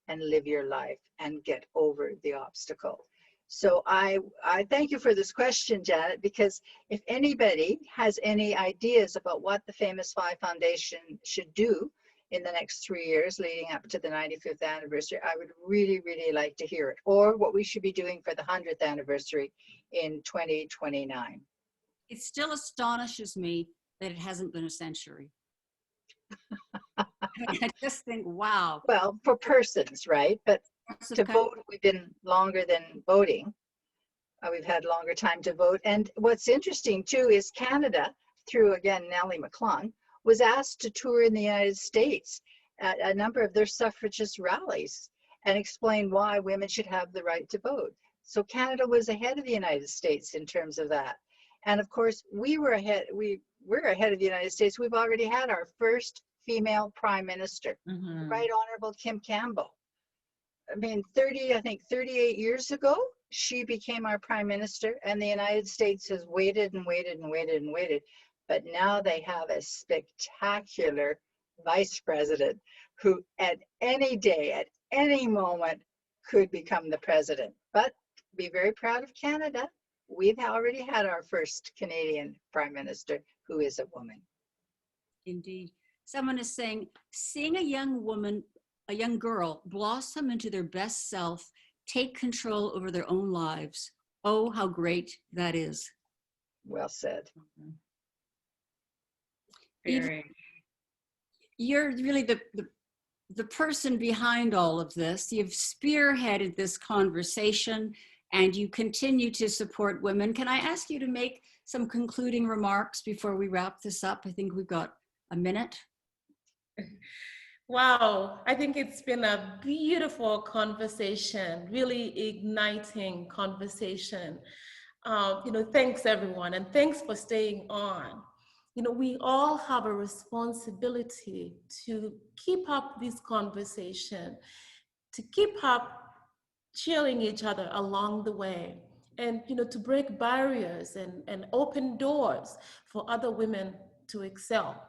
and live your life and get over the obstacle. So I thank you for this question, Janet, because if anybody has any ideas about what the Famous 5 Foundation should do in the next 3 years leading up to the 95th anniversary, I would really, really like to hear it, or what we should be doing for the 100th anniversary in 2029. It still astonishes me that it hasn't been a century. I just think, wow. Well, for persons, right? But to vote, we've been longer than voting. We've had longer time to vote. And what's interesting too is Canada, through again Nellie McClung, was asked to tour in the United States at a number of their suffragist rallies and explain why women should have the right to vote. So Canada was ahead of the United States in terms of that. And of course, we're ahead of the United States. We've already had our first female prime minister, Right Honorable Kim Campbell. I mean, 38 years ago, she became our prime minister, and the United States has waited and waited and waited and waited. But now they have a spectacular vice president who at any day, at any moment, could become the president. But be very proud of Canada. We've already had our first Canadian prime minister who is a woman. Indeed. Someone is saying, seeing a young woman, a young girl, blossom into their best self, take control over their own lives. Oh, how great that is. Well said. You're really the person behind all of this. You've spearheaded this conversation and you continue to support women. Can I ask you to make some concluding remarks before we wrap this up? I think we've got a minute. Wow, I think it's been a beautiful conversation, really igniting conversation. Thanks everyone, and thanks for staying on. We all have a responsibility to keep up this conversation, to keep up cheering each other along the way, and to break barriers and open doors for other women to excel.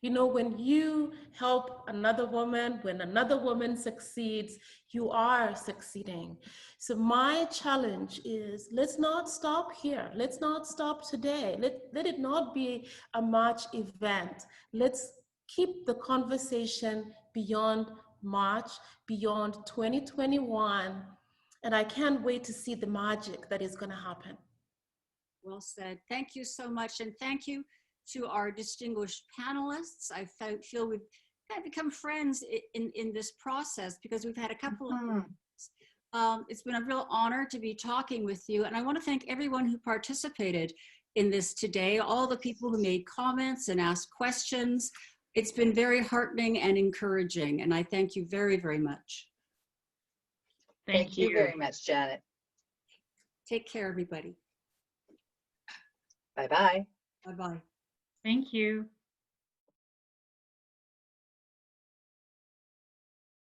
When you help another woman, when another woman succeeds, you are succeeding. So my challenge is, let's not stop here. Let's not stop today. Let it not be a March event. Let's keep the conversation beyond March, beyond 2021. And I can't wait to see the magic that is going to happen. Well said. Thank you so much. And thank you to our distinguished panelists. I feel we've kind of become friends in this process because we've had a couple of it's been a real honor to be talking with you. And I want to thank everyone who participated in this today, all the people who made comments and asked questions. It's been very heartening and encouraging. And I thank you very, very much. Thank you very much, Janet. Take care, everybody. Bye-bye. Bye-bye. Thank you.